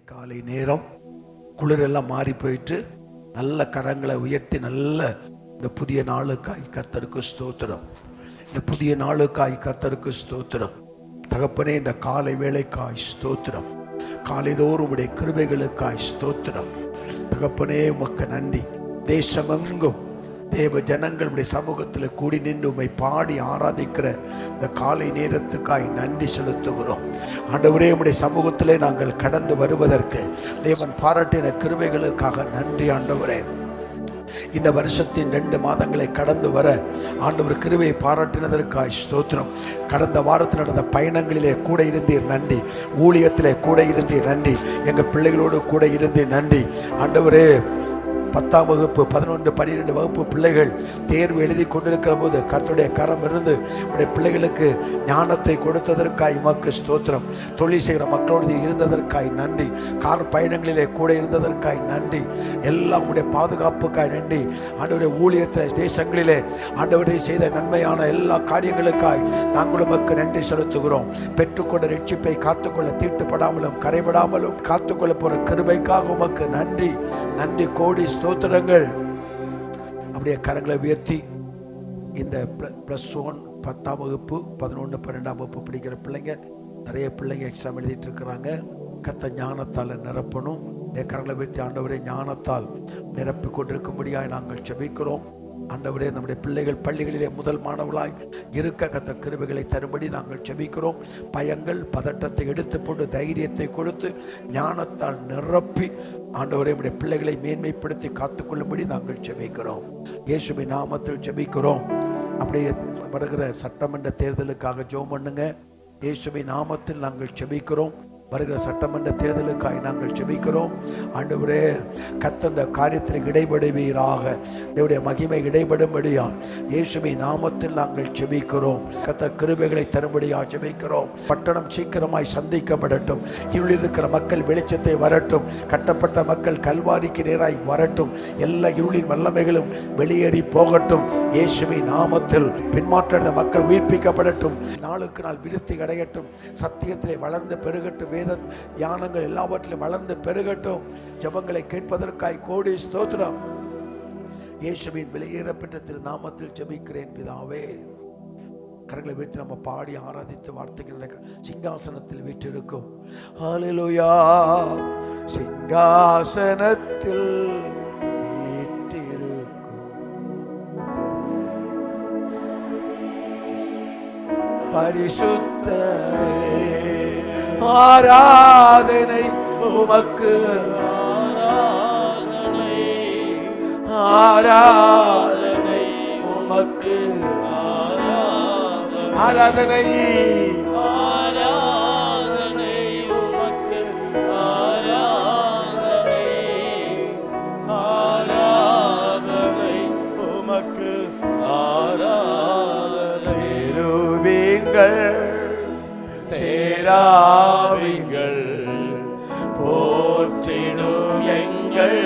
காலை நேரம் குளிரெல்லாம் மாறி போயிட்டு நல்ல கரங்களை உயர்த்தி நல்ல இந்த புதிய நாளுக்காய் கர்த்தருக்கு ஸ்தோத்திரம். இந்த புதிய நாளுக்காய் கர்த்தருக்கு ஸ்தோத்திரம். தகப்பனே, இந்த காலை வேளைக்காய் ஸ்தோத்திரம். காலைதோறும் உடைய கிருபைகளுக்காய் ஸ்தோத்திரம். தகப்பனே, உமக்கு நன்றி. தேசமெங்கும் தேவ ஜனங்கள் உடைய சமூகத்தில் கூடி நின்று உம்மை பாடி ஆராதிக்கிற இந்த காலை நேரத்துக்காய் நன்றி செலுத்துகிறோம். ஆண்டவரே, உம்முடைய சமூகத்திலே நாங்கள் கடந்து வருவதற்கு தேவன் பாராட்டின கிருபைகளுக்காக நன்றி. ஆண்டவரே, இந்த வருஷத்தின் 2 மாதங்களை கடந்து வர ஆண்டவர் கிருபையை பாராட்டினதற்காய் ஸ்தோத்திரம். கடந்த வாரத்தில் நடந்த பயணங்களிலே கூட இருந்தீர் நன்றி. ஊழியத்திலே கூட இருந்தீர் நன்றி. எங்கள் பிள்ளைகளோடு கூட இருந்தீர் நன்றி. ஆண்டவரே, 10ஆம் வகுப்பு 11 12 வகுப்பு பிள்ளைகள் தேர்வு எழுதி கொண்டிருக்கிற போது கர்த்தருடைய கரம் இருந்து உடைய பிள்ளைகளுக்கு ஞானத்தை கொடுத்ததற்காய் உமக்கு ஸ்தோத்திரம். தொழில் செய்கிற மக்களோடு இருந்ததற்காய் நன்றி. கார் பயணங்களிலே கூட இருந்ததற்காய் நன்றி. எல்லாம் உடைய பாதுகாப்புக்காய் நன்றி. ஆண்டவருடைய ஊழியத்தில் தேசங்களிலே ஆண்டவரை செய்த நன்மையான எல்லா காரியங்களுக்காய் நாங்கள் உமக்கு நன்றி செலுத்துகிறோம். பெற்றுக்கொண்ட ரட்சிப்பை காத்துக்கொள்ள தீட்டுப்படாமலும் கரைபடாமலும் காத்துக்கொள்ள போற கிருபைக்காக உமக்கு நன்றி. நன்றி கோடி ஸ்தோத்திரங்கள். அப்படியே கரங்களை உயர்த்தி இந்த +1 10ஆம் வகுப்பு 11 12ஆம் வகுப்பு படிக்கிற பிள்ளைங்க நிறைய பிள்ளைங்க எக்ஸாம் எழுதிட்டு இருக்கிறாங்க. கர்த்தர் ஞானத்தால் நிரப்பணும். கரங்களை உயர்த்தி ஆண்டவரே, ஞானத்தால் நிரப்பி கொண்டிருக்கும்படியாய் நாங்கள் ஜெபிக்கிறோம். ஆண்டவரே, நம்முடைய பிள்ளைகள் பள்ளிகளிலே முதல் மாணவர்களாய் இருக்க கர்த்தர் கிருபைகளை தரும்படி நாங்கள் ஜெபிக்கிறோம். பயங்கள் பதட்டத்தை எடுத்து போட்டு தைரியத்தை கொடுத்து ஞானத்தால் நிரப்பி ஆண்டவரே, நம்முடைய பிள்ளைகளை மேன்மைப்படுத்தி காத்துக்கொள்ளும்படி நாங்கள் ஜெபிக்கிறோம். இயேசுவின் நாமத்தில் ஜெபிக்கிறோம். அப்படியே வருகிற சட்டமன்ற தேர்தலுக்காக ஜெபம் பண்ணுங்க. இயேசுவின் நாமத்தில் நாங்கள் ஜெபிக்கிறோம். வருகிற சட்டமன்ற தேர்தலுக்காய் நாங்கள் ஜெபிக்கிறோம். ஆண்டவரே, கர்த்தர் இந்த காரியத்தில் இடைபடுவீராக. தேவனுடைய மகிமை இடைபடும்படியா இயேசுவின் நாமத்தில் நாங்கள் ஜெபிக்கிறோம். கர்த்தர் கிருபைகளை தரும்படியா ஜெபிக்கிறோம். பட்டணம் சீக்கிரமாய் சந்திக்கப்படட்டும். இருளில் இருக்கிற மக்கள் வெளிச்சத்தை வரட்டும். கட்டப்பட்ட மக்கள் கல்வாரிக்கு நேராய் வரட்டும். எல்லா இருளின் வல்லமைகளும் வெளியேறி போகட்டும். இயேசுவின் நாமத்தில் பின்மாற்ற மக்கள் உயிர்ப்பிக்கப்படட்டும். நாளுக்கு நாள் விருத்தி அடையட்டும். சத்தியத்திலே வளர்ந்து பெருகட்டும். வேத தியானங்கள் எல்லாவற்றிலும் வளர்ந்து பெருகட்டும். ஜெபங்களை கேட்பதற்காய் கோடி ஸ்தோத்திரம். இயேசுவின் வெளியேறப்பட்ட திரு நாமத்தில் ஜெபிக்கிறேன் பிதாவே. கரங்களை வைத்து நம்ம பாடி ஆராதித்து வார்த்தைகள் சிங்காசனத்தில் வீற்றிருக்கும். ஹல்லேலூயா. சிங்காசனத்தில் வீற்றிருக்கும் பரிசுத்தரே, ஆராதனை உமக்கு, ஆராதனை ஆராதனை உமக்கு, ஆராதனை ஆராதனை உமக்கு, ஆராதனை ஆராதனை உமக்கு, ஆராதனை ரூபீங்கள் சேராவிங்கள் போற்றிடும் எங்கள்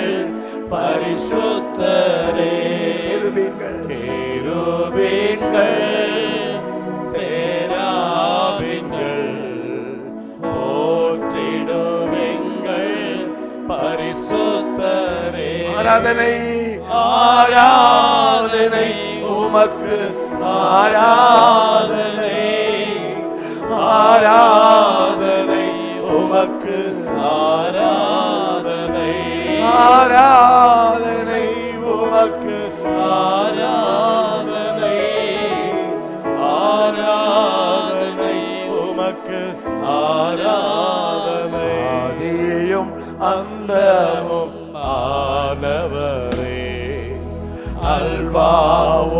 பரிசுத்தரே. கேருபீன்கள் சேராவிங்கள் போற்றிடும் எங்கள் பரிசுத்தரே. ஆராதனை ஆராதனை உமக்கு, ஆராதனை ஆராதனை உமக்கு, ஆராதனை ஆராதனை உமக்கு, ஆராதனை ஆராதனை உமக்கு, ஆராதனை. ஆதியும் அந்தமும் ஆனவரே, அல்வா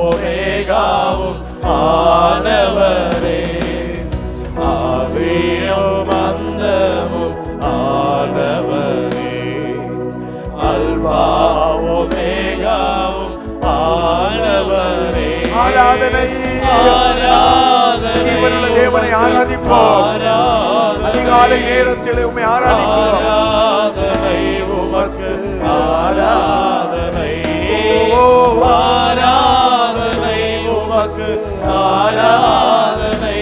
ஒமேகாவும் ஆனவரே, ஆதியும் அந்தமும் ஆனவரே, அல்வா ஒமேகாவும் ஆனவரே. ஆராதனை ஜீவனுள்ள தேவனை ஆராதிப்போம். அதிகாலை நேரத்தில் உம்மை ஆராதிக்கிறோம். ஆராதனை உமக்கு, ஆராதனை ஆராதனை உமக்கு, ஆராதனை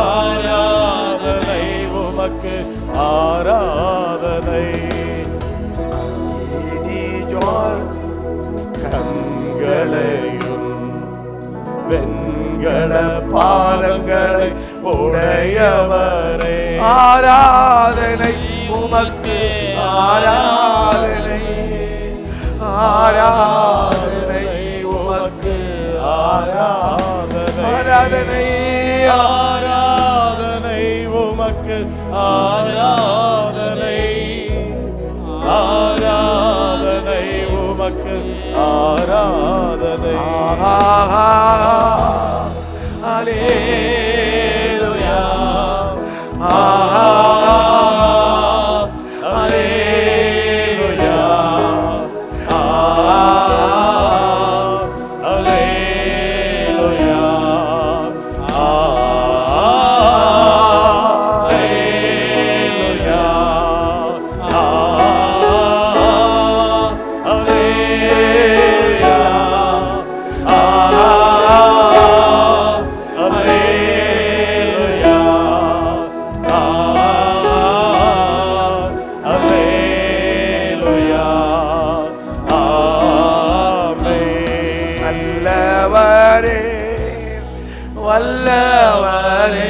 ஆராதனை உமக்கு, ஆராதனை பாதங்களை உடையவரே. ஆராதனை உமக்கு, ஆராதனை, ஆராதனை உமக்கு, ஆராதனை, ஆராதனை, ஆராதனை உமக்கு, ஆராதனை, ஆராதனை உமக்கு, ஆராதனை. அல்லேலூயா, அல்லேலூயா, அல்லேலூயா, வல்லவரே,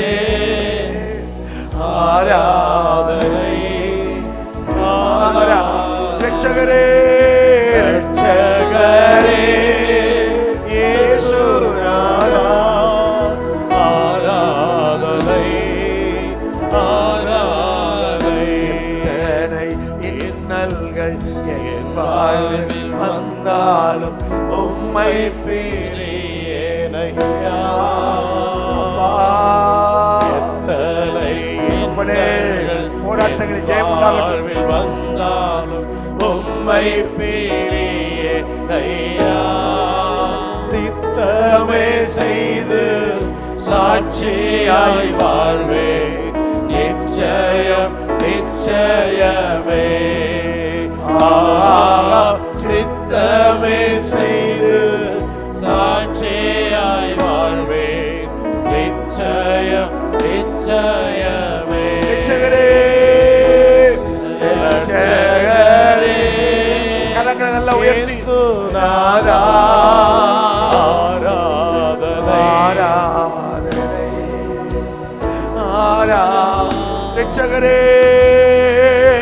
ஆராதனை, இரட்சகரே, இரட்சகரே, இயேசுநாதா, ஆராதனை, ஆராதனை. எத்தனை இன்னல்கள் என் வாழ்வில் வந்தாலும் உம்மை பிரியேனையா. எத்தனை போராட்டங்களில் ஜெயம் உண்டாகட்டும். வந்தாலும் உம்மை பிரியேனையா. சித்தமே செய்து சாட்சியாய் வாழ்வே, நிச்சயம் நிச்சயமே. சித்தமே செய்து சாட்சியாய் வாழ்வே, நிச்சயம் நிச்சயமே. இரட்சகரே, இரட்சகரே, கரங்களை நல்லா உயர்த்தி இயேசுநாதா, ஆராதனை, ஆராதனை, இரட்சகரே,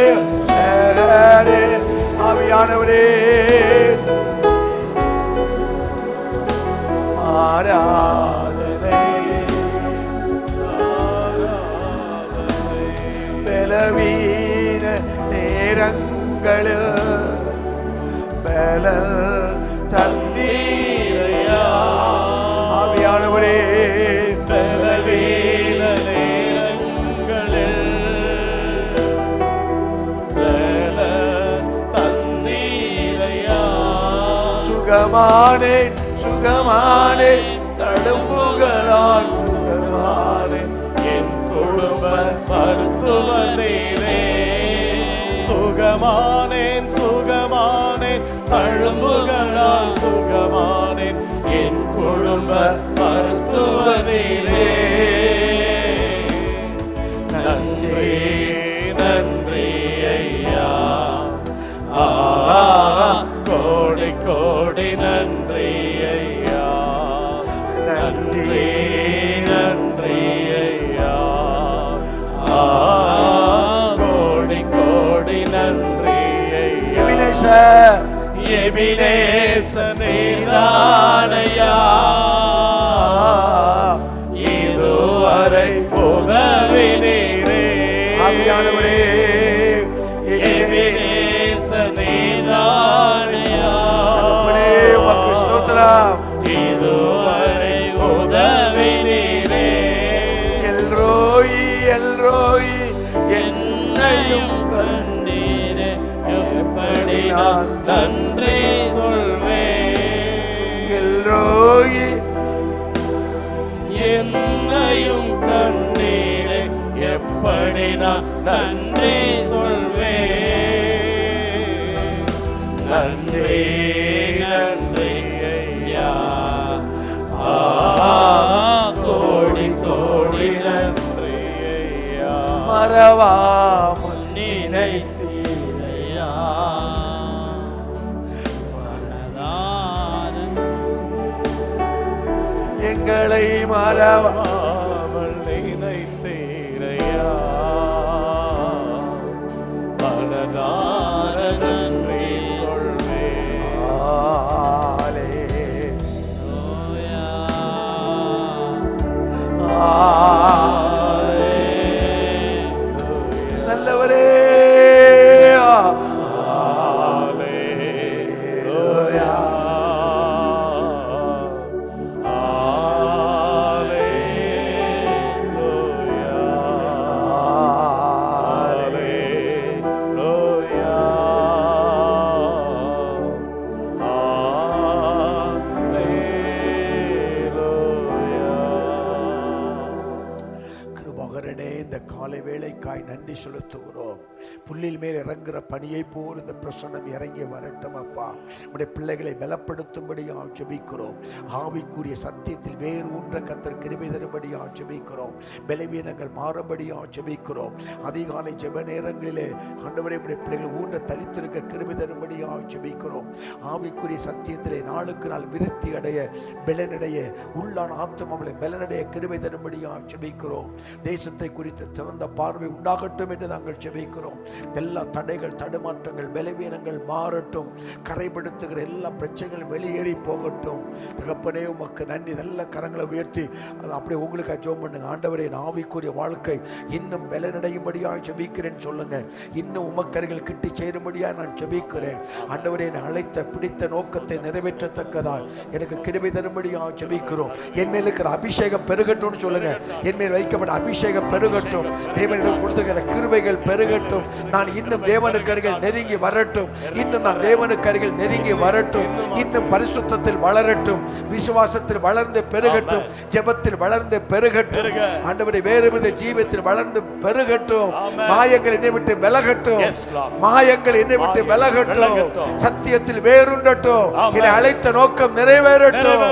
இரட்சகரே, ஆவியானவரே, ஆராதனை, பலவீன நேரங்களில் பலன் தந்தீரையா. ஆவியானவரே, பலவீன நேரங்களில் பலன் தந்தீரையா. சுகமானேன் சுகமானேன், தடும்புகளால் சுகமானேன், என் குடும்ப மருத்துவனே. சுகமானேன் சுகமானேன், தழும்புகளால் சுகமானேன், என் குடும்ப மருத்துவனே. நன்றி நன்றி ஐயா, கோடி கோடி நன்றி ஐயா. நன்றி நன்றி ஐயா, கோடி கோடி நன்றி ஐயா. எபினேசனே தானையா, இதுவரை உதவினீரே. ஆவியானவரே, எபினேசனே தானையா, உமக்கு ஸ்தோத்திரம். இதுவரை உதவினீரே. எல்ரோயி, எல்ரோயி, என்னையும் கண்டீரே, எப்படி நான் நன்றி சொல்வேன். எல்ரோயி, என்னையும் கண்டீரே, எப்படி நான் நன்றி சொல்வேன். நன்றி நன்றி ஐயா, கோடி கோடி நன்றி ஐயா. மறவா முன்னினை தீரையா, எங்களை என்னை மறவா அவள் நினைத்தீரையா மனதார நன்றி சொல்வேன். நல்லவரே நன்றி செலுத்துகிறோம். புல்லில் மேல் இறங்குற பனியை போல் இந்த பிரசன்னம் இறங்கி வரட்டும் அப்பா. உடைய பிள்ளைகளை பலப்படுத்தும்படியாக ஜெபிக்கிறோம். ஆவிக்குரிய சத்தியத்தில் வேறு ஊன்ற கர்த்தர் கிருபை தரும்படியாக ஜெபிக்கிறோம். பலவீனங்கள் மாறும்படியாக ஜெபிக்கிறோம். அதிகாலை ஜெப நேரங்களிலே ஆண்டவரே உடைய பிள்ளைகள் ஊன்ற தரித்திருக்க கிருபை தரும்படியாக ஜெபிக்கிறோம். ஆவிக்குரிய சத்தியத்திலே நாளுக்கு நாள் விருத்தி அடைய பலனடைய உள்ளான ஆத்துமாவிலே பலனடைய கிருபை தரும்படியாக ஜெபிக்கிறோம். தேசத்தை குறித்து திறந்த பார்வை உண்டாகட்டும் என்று நாங்கள் ஜெபிக்கிறோம். எல்லா தடைகள் தடுமாற்றங்கள் பலவீனங்கள் மாறட்டும். கரைப்படுத்துகிற எல்லா பிரச்சனைகளும் வெளியேறி போகட்டும். தகப்பனே உமக்கு நன்றி. நல்ல கரங்களை உயர்த்தி அப்படியே உங்களுக்கு ஜெபம் பண்ணுங்க. ஆண்டவரே ஆவிக்குரிய வாழ்க்கை இன்னும் பலனடையும்படியாக ஜெபிக்கிறேன் சொல்லுங்க. இன்னும் உமக்கரைகள் கிட்டி சேரும்படியாக நான் ஜெபிக்கிறேன். ஆண்டவரே அழைத்த பிடித்த நோக்கத்தை நிறைவேற்றத்தக்கதால் எனக்கு கிருபை தரும்படியாக ஜெபிக்கிறோம். என் மேல் இருக்கிற அபிஷேகம் பெருகட்டும் சொல்லுங்க. என் மேல் வைக்கப்பட்ட அபிஷேகம் பெருகட்டும். தேவனிடம் கொடுத்திருக்கிற கிருபைகள் பெருகட்டும். நான் இன்னும் தேவனுக்கு அருகில் நெருங்கி வரட்டும். இன்னும் நான் தேவனுக்கு அருகில் நெருங்கி வரட்டும். இன்னும் பரிசுத்தத்தில் வளரட்டும். விசுவாசத்தில் வளர்ந்து பெருகட்டும். ஜெபத்தில் வளர்ந்து பெருகட்டும். ஆண்டவரே வேறு வித ஜீவத்தில் வளர்ந்து பெருகட்டும். மாயங்கள் என்னை விட்டு விலகட்டும். மாயங்கள் என்னை விட்டு விலகட்டும். சத்தியத்தில் வேறுண்டட்டும். என்னை அழைத்த நோக்கம் நிறைவேறட்டும்.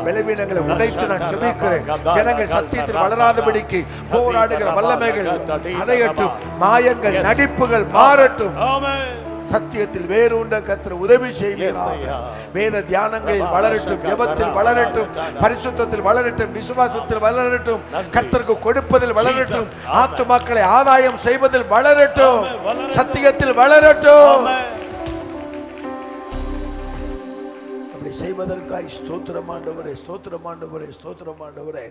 பலவீனங்களை உடைத்து நான் ஜெபிக்கிறேன். ஜனங்கள் சத்தியத்தில் வளராதபடிக்கு போராடுகிற வல்லமைகள் அடையட்டும். மாயங்கள் நடிப்புகள் மாறட்டும். சத்தியத்தில் வேறுண்ட கர்த்தர் உதவி செய்வீராக. வேத தியானங்களில் வளரட்டும். ஜெபத்தில் வளரட்டும். பரிசுத்தத்தில் வளரட்டும். விசுவாசத்தில் வளரட்டும். கர்த்தருக்கு கொடுப்பதில் வளரட்டும். ஆத்துமாக்களை ஆதாயம் செய்வதில் வளரட்டும். சத்தியத்தில் வளரட்டும். செய்வதற்காய் ஸ்தோத்திரம் ஆண்டவரே, ஸ்தோத்திரம் ஆண்டவரே, ஸ்தோத்திரம் ஆண்டவரே.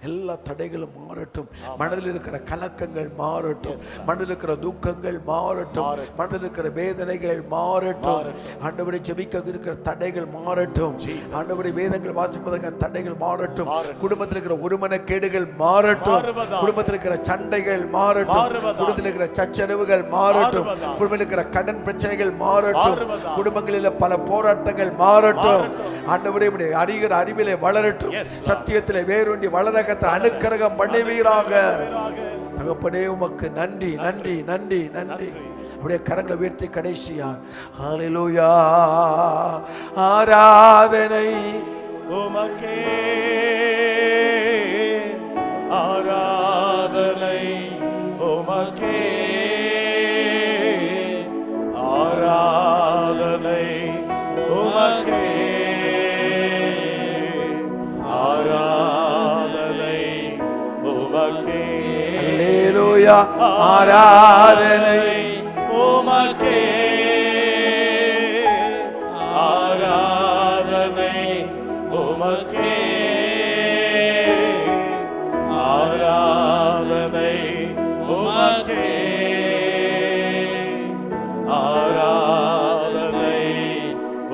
எல்லா தடைகளும் மாறட்டும். மனதில் இருக்கிற கலக்கங்கள் மாறட்டும். மனதில் இருக்கிற துக்கங்கள் மாறட்டும். மனதில் இருக்கிற வேதனைகள் மாறட்டும். ஆண்டவரை ஜெபிக்க இருக்கிற தடைகள் மாறட்டும். ஆண்டவரை வேதங்கள் வாசிப்பதற்கான தடைகள் மாறட்டும். குடும்பத்தில் இருக்கிற ஒருமனக்கேடுகள் மாறட்டும். குடும்பத்தில் இருக்கிற சண்டைகள் மாறட்டும். குடும்பத்தில் இருக்கிற சச்சரவுகள் மாறட்டும். குடும்பத்தில் இருக்கிற கடன் பிரச்சனைகள் மாறட்டும். குடும்பங்களில் பல போராட்டங்கள் மாறட்டும். ஆண்டவரே அறிகிற அறிவிலே வளரட்டும். சத்தியத்திலே வேரூண்டி வளர கர்த்தர் அனுக்கிரகம் பண்ணுவீராக. தகப்பனே உமக்கு நன்றி நன்றி நன்றி நன்றி. அப்படியே கரங்களை உயர்த்தி கடைசியா ஹல்லேலூயா. ஆராதனை உமக்கே, ஆராதனை உமக்கே, ஆராதனை உமக்கே, ஆராதனை உமக்கே. அல்லேலூயா. ஆராதனை உமக்கே, ஆராதனை உமக்கே, ஆராதனை உமக்கே, ஆராதனை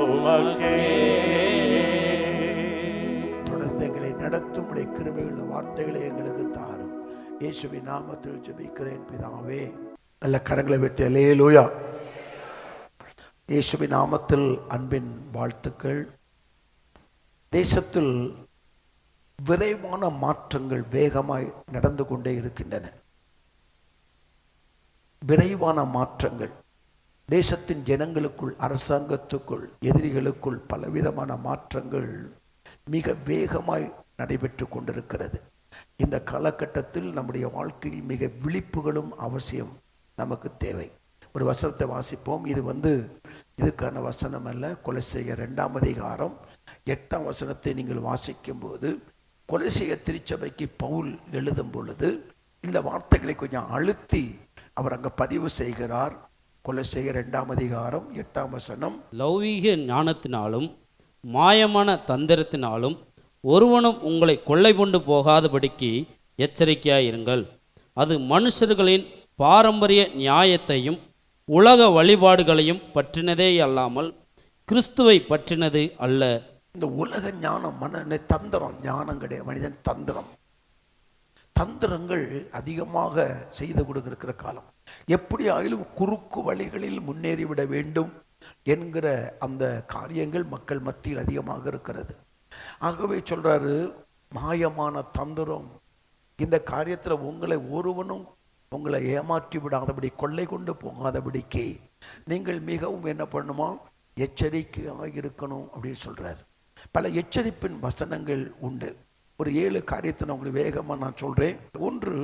உமக்கே. தொடர்ந்து எங்களை நடத்தும் உடைய கிருபையுள்ள வார்த்தைகளை எங்களுக்கு தாரும். இயேசுவின் நாமத்தில் ஜெபிக்கிறேன் பிதாவே. நல்ல கரங்களை வைத்து அல்லேலூயா. இயேசுவின் நாமத்தில் அன்பின் வாழ்த்துக்கள். தேசத்தில் விரைவான மாற்றங்கள் வேகமாய் நடந்து கொண்டே இருக்கின்றன. விரைவான மாற்றங்கள் தேசத்தின் ஜனங்களுக்குள், அரசாங்கத்துக்குள், எதிரிகளுக்குள் பலவிதமான மாற்றங்கள் மிக வேகமாய் நடைபெற்று கொண்டிருக்கிறது. இந்த காலகட்டத்தில் நம்முடைய வாழ்க்கையில் மிக விழிப்புகளும் அவசியம் நமக்கு தேவை. ஒரு வசனத்தை வாசிப்போம். இது இதுக்கான வசனம் அல்ல. கொலோசியர் 2 அதிகாரம் 8ஆம் வசனத்தை நீங்கள் வாசிக்கும் போது கொலோசிய திருச்சபைக்கு பவுல் எழுதும் பொழுது இந்த வார்த்தைகளை கொஞ்சம் அழுத்தி அவர் அங்கே பதிவு செய்கிறார். கொலோசியர் 2ஆம் அதிகாரம் 8ஆம் வசனம், லௌகீக ஞானத்தினாலும் மாயமான தந்திரத்தினாலும் ஒருவனும் உங்களை கொள்ளை கொண்டு போகாதபடிக்கு எச்சரிக்கையாயிருங்கள். அது மனுஷர்களின் பாரம்பரிய நியாயத்தையும் உலக வழிபாடுகளையும் பற்றினதே அல்லாமல் கிறிஸ்துவை பற்றினது அல்ல. இந்த உலக ஞானம் தந்திரம், ஞானம் கிடையாது, மனிதன் தந்திரங்கள் அதிகமாக செய்து கொடுக்கிற காலம். எப்படி ஆயிலும் குறுக்கு வழிகளில் முன்னேறிவிட வேண்டும் என்கிற அந்த காரியங்கள் மக்கள் மத்தியில் அதிகமாக இருக்கிறது. ஆகவே சொல்றாரு, மாயமான தந்திரம், இந்த காரியத்தில் உங்களை ஒருவனும் உங்களை ஏமாற்றி விடாதபடி, கொள்ளை கொண்டு போகாதபடிக்கு நீங்கள் மிகவும் என்ன பண்ணுமா, எச்சரிக்கையாக இருக்கணும் அப்படின்னு சொல்றாரு. பல எச்சரிப்பின் வசனங்கள் உண்டு. ஒரு 7 காரியத்தை நான் உங்களுக்கு வேகமாக நான் சொல்றேன். ஒன்று,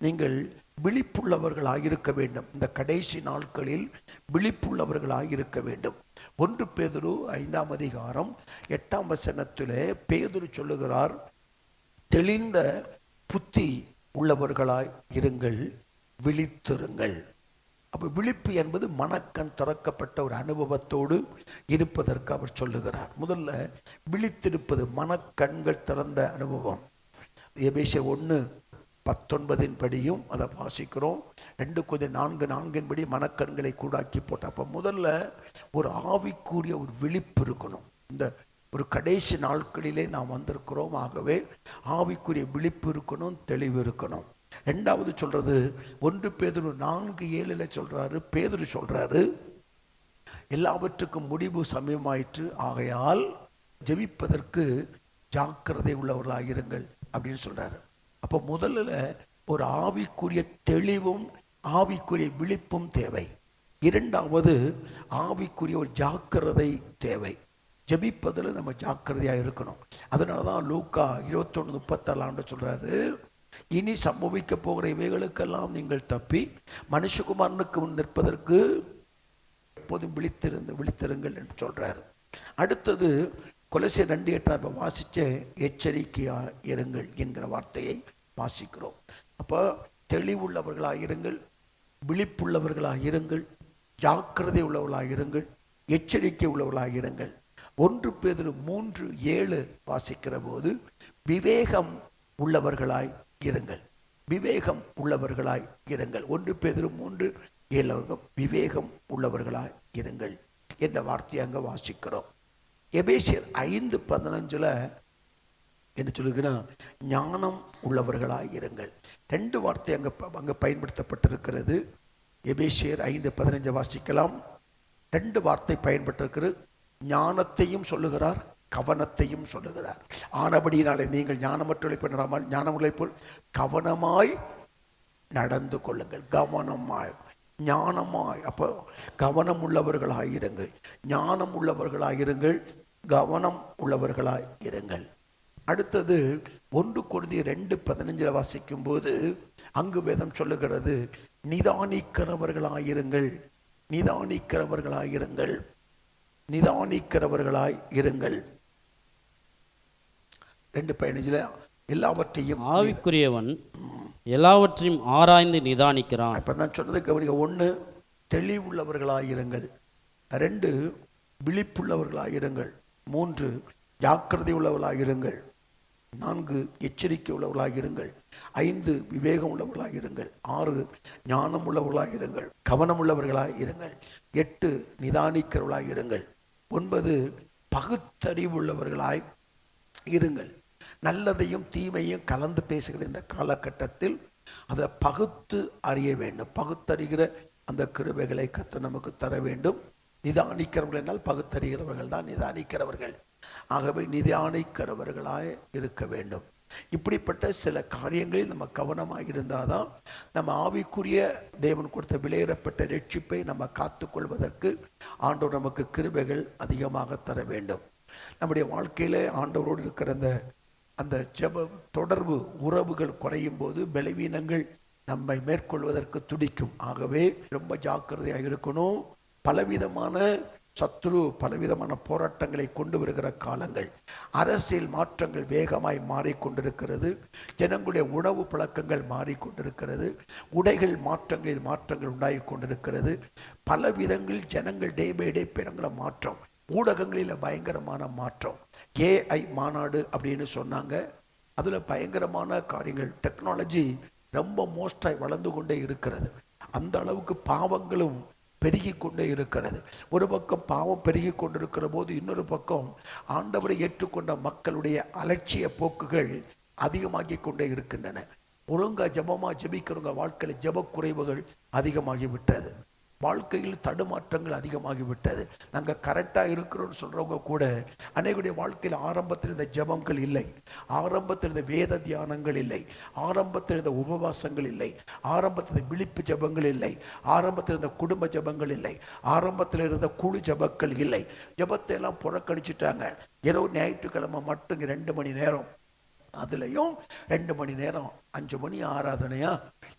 நீங்கள் விழிப்புள்ளவர்களாக இருக்க வேண்டும். இந்த கடைசி நாட்களில் விழிப்புள்ளவர்களாக இருக்க வேண்டும். 1 பேதுரு 5ஆம் அதிகாரம் 8ஆம் வசனத்திலே பேதுரு சொல்லுகிறார், தெளிந்த புத்தி உள்ளவர்களாய் இருங்கள், விழித்திருங்கள். அப்போ விழிப்பு என்பது மனக்கண் திறக்கப்பட்ட ஒரு அனுபவத்தோடு இருப்பதற்கு அவர் சொல்லுகிறார். முதல்ல விழித்திருப்பது மனக்கண்கள் திறந்த அனுபவம். எபேசியர் 1:19 படியும் அதை வாசிக்கிறோம். 2 Corinthians 4:4 மனக்கண்களை கூடாக்கி போட்ட. அப்போ முதல்ல ஒரு ஆவிக்குரிய ஒரு விழிப்பு இருக்கணும். இந்த ஒரு கடைசி நாட்களிலே நாம் வந்திருக்கிறோம். ஆகவே ஆவிக்குரிய விழிப்பு இருக்கணும், தெளிவு இருக்கணும். 2வது சொல்றது 1 பேதுரு 4:7 சொல்றாரு, பேதுரு சொல்றாரு, எல்லாவற்றுக்கும் முடிவு சமயமாயிற்று, ஆகையால் ஜெபிப்பதற்கு ஜாக்கிரதை உள்ளவர்களாக இருங்கள் அப்படின்னு சொல்றாரு. அப்போ முதல்ல ஒரு ஆவிக்குரிய தெளிவும் ஆவிக்குரிய விழிப்பும் தேவை. 2வது ஆவிக்குரிய ஒரு ஜாக்கிரதை தேவை. ஜெபிப்பதில் நம்ம ஜாக்கிரதையாக இருக்கணும். அதனால தான் லூக்கா 21:36 சொல்றாரு, இனி சம்பவிக்க போகிற இவைகளுக்கெல்லாம் நீங்கள் தப்பி மனுஷகுமாரனுக்கு முன் நிற்பதற்கு எப்போதும் விழித்திருங்கள் என்று சொல்றாரு. அடுத்தது கொலோசியர் 2:8 வாசிச்ச எச்சரிக்கையா இருங்கள் என்கிற வார்த்தையை வாசிக்கிறோம். அப்போ தெளிவுள்ளவர்களாக இருங்கள், விழிப்புள்ளவர்களாக இருங்கள், ஜாக்கிரதை உள்ளவர்களாக இருங்கள், எச்சரிக்கை உள்ளவர்களாக இருங்கள். 1 பேதுரு 3:7 வாசிக்கிற போது விவேகம் உள்ளவர்களாய் இருங்கள், விவேகம் உள்ளவர்களாய் இருங்கள். 1 பேதுரு 3:7 விவேகம் உள்ளவர்களாய் இருங்கள் என்ற வார்த்தையை அங்கே வாசிக்கிறோம். எபேசியர் 5:15 என்ன சொல்லுங்கன்னா, ஞானம் உள்ளவர்களாய் இருங்கள். 2 வார்த்தை அங்கே பயன்படுத்தப்பட்டிருக்கிறது. எபேசியர் 5:15 வாசிக்கலாம். 2 வார்த்தை பயன்பட்டிருக்கிறது. ஞானத்தையும் சொல்லுகிறார், கவனத்தையும் சொல்லுகிறார். ஆனபடியினாலே நீங்கள் ஞானமற்றவர்களை பண்ணாமல் ஞானமுள்ளை போல் கவனமாய் நடந்து கொள்ளுங்கள். கவனமாய், ஞானமாய். அப்போ கவனம் உள்ளவர்களாய் இருங்கள், ஞானம் உள்ளவர்களாய் இருங்கள், கவனம் உள்ளவர்களாய் இருங்கள். அடுத்தது 1 கொரிந்தியர் 2:15 வாசிக்கும் போது அங்கு வேதம் சொல்லுகிறது, நிதானிக்கிறவர்களாயிருங்கள், நிதானிக்கிறவர்களாயிருங்கள், நிதானிக்கிறவர்களாய் இருங்கள். 2:15 எல்லாவற்றையும் ஆவிக்குரியவன் எல்லாவற்றையும் ஆராய்ந்து நிதானிக்கிறான். அப்ப நான் சொன்னது கவனிக்க. 1 தெளிவுள்ளவர்களாயிருங்கள், 2 விழிப்புள்ளவர்களாயிருங்கள், 3 ஜாக்கிரதை உள்ளவர்களாயிருங்கள், 4 எச்சரிக்கை உள்ளவர்களாயிருங்கள், 5 விவேகம் உள்ளவர்களாயிருங்கள், 6 ஞானம் உள்ளவர்களாயிருங்கள், கவனம் உள்ளவர்களாயிருங்கள், 8 நிதானிக்கிறவர்களாயிருங்கள், 9 பகுத்தறிவுள்ளவர்களாய் இருங்கள். நல்லதையும் தீமையும் கலந்து பேசுகிற இந்த காலகட்டத்தில் அதை பகுத்து அறிய வேண்டும். பகுத்தறிகிற அந்த கிருபைகளை கர்த்தர் நமக்கு தர வேண்டும். நிதானிக்கிறவர்கள் என்றால் பகுத்தறிகிறவர்கள் தான் நிதானிக்கிறவர்கள். ஆகவே நிதானிக்கிறவர்களாய் இருக்க வேண்டும். இப்படிப்பட்ட சில காரியங்களில் நம்ம கவனமாக இருந்தால் தான் நம்ம ஆவிக்குரிய தேவன் கொடுத்த விலையேறப்பட்ட ரட்சிப்பை நம்ம காத்துக்கொள்வதற்கு ஆண்டவர் நமக்கு கிருபைகள் அதிகமாக தர வேண்டும். நம்முடைய வாழ்க்கையில் ஆண்டவரோடு இருக்கிற அந்த ஜெப தொடர்பு உறவுகள் குறையும் போது பலவீனங்கள் நம்மை மேற்கொள்வதற்கு துடிக்கும். ஆகவே ரொம்ப ஜாக்கிரதையாக இருக்கணும். பலவிதமான சத்துரு பலவிதமான போராட்டங்களை கொண்டு வருகிற காலங்கள். அரசியல் மாற்றங்கள் வேகமாய் மாறிக்கொண்டிருக்கிறது. ஜனங்களுடைய உணவு பழக்கங்கள் மாறிக்கொண்டிருக்கிறது. உடைகள் மாற்றங்கள் உண்டாகி கொண்டிருக்கிறது. பல விதங்களில் ஜனங்கள் டே பை டே பிறங்கள மாற்றம். ஊடகங்களில் பயங்கரமான மாற்றம். AI மாநாடு அப்படின்னு சொன்னாங்க. அதில் பயங்கரமான காரியங்கள். டெக்னாலஜி ரொம்ப மோஸ்டாய் வளர்ந்து கொண்டே இருக்கிறது. அந்த அளவுக்கு பாவங்களும் பெருகி கொண்டே இருக்கிறது. ஒரு பக்கம் பாவம் பெருகி கொண்டிருக்கிற போது, இன்னொரு பக்கம் ஆண்டவரை ஏற்றுக்கொண்ட மக்களுடைய அலட்சிய போக்குகள் அதிகமாகி கொண்டே இருக்கின்றன. ஒழுங்கா ஜபமா ஜபிக்கிறவங்க வாழ்க்கையில் ஜப குறைவுகள் அதிகமாகிவிட்டது. வாழ்க்கையில் தடுமாற்றங்கள் அதிகமாகிவிட்டது. நாங்கள் கரெக்டாக இருக்கிறோம்னு சொல்கிறவங்க கூட அநேகருடைய வாழ்க்கையில் ஆரம்பத்தில் இருந்த ஜபங்கள் இல்லை, ஆரம்பத்தில் இருந்த வேத தியானங்கள் இல்லை, ஆரம்பத்தில் இருந்த உபவாசங்கள் இல்லை, ஆரம்பத்தில் இருந்த விழிப்பு ஜபங்கள் இல்லை, ஆரம்பத்தில் இருந்த குடும்ப ஜபங்கள் இல்லை, ஆரம்பத்தில் இருந்த குழு ஜபங்கள் இல்லை. ஜபத்தை எல்லாம் புறக்கணிச்சிட்டாங்க. ஏதோ ஞாயிற்றுக்கிழமை மட்டும் 2 மணி நேரம், அதுலேயும் 2 மணி நேரம் 5 மணி ஆராதனையா,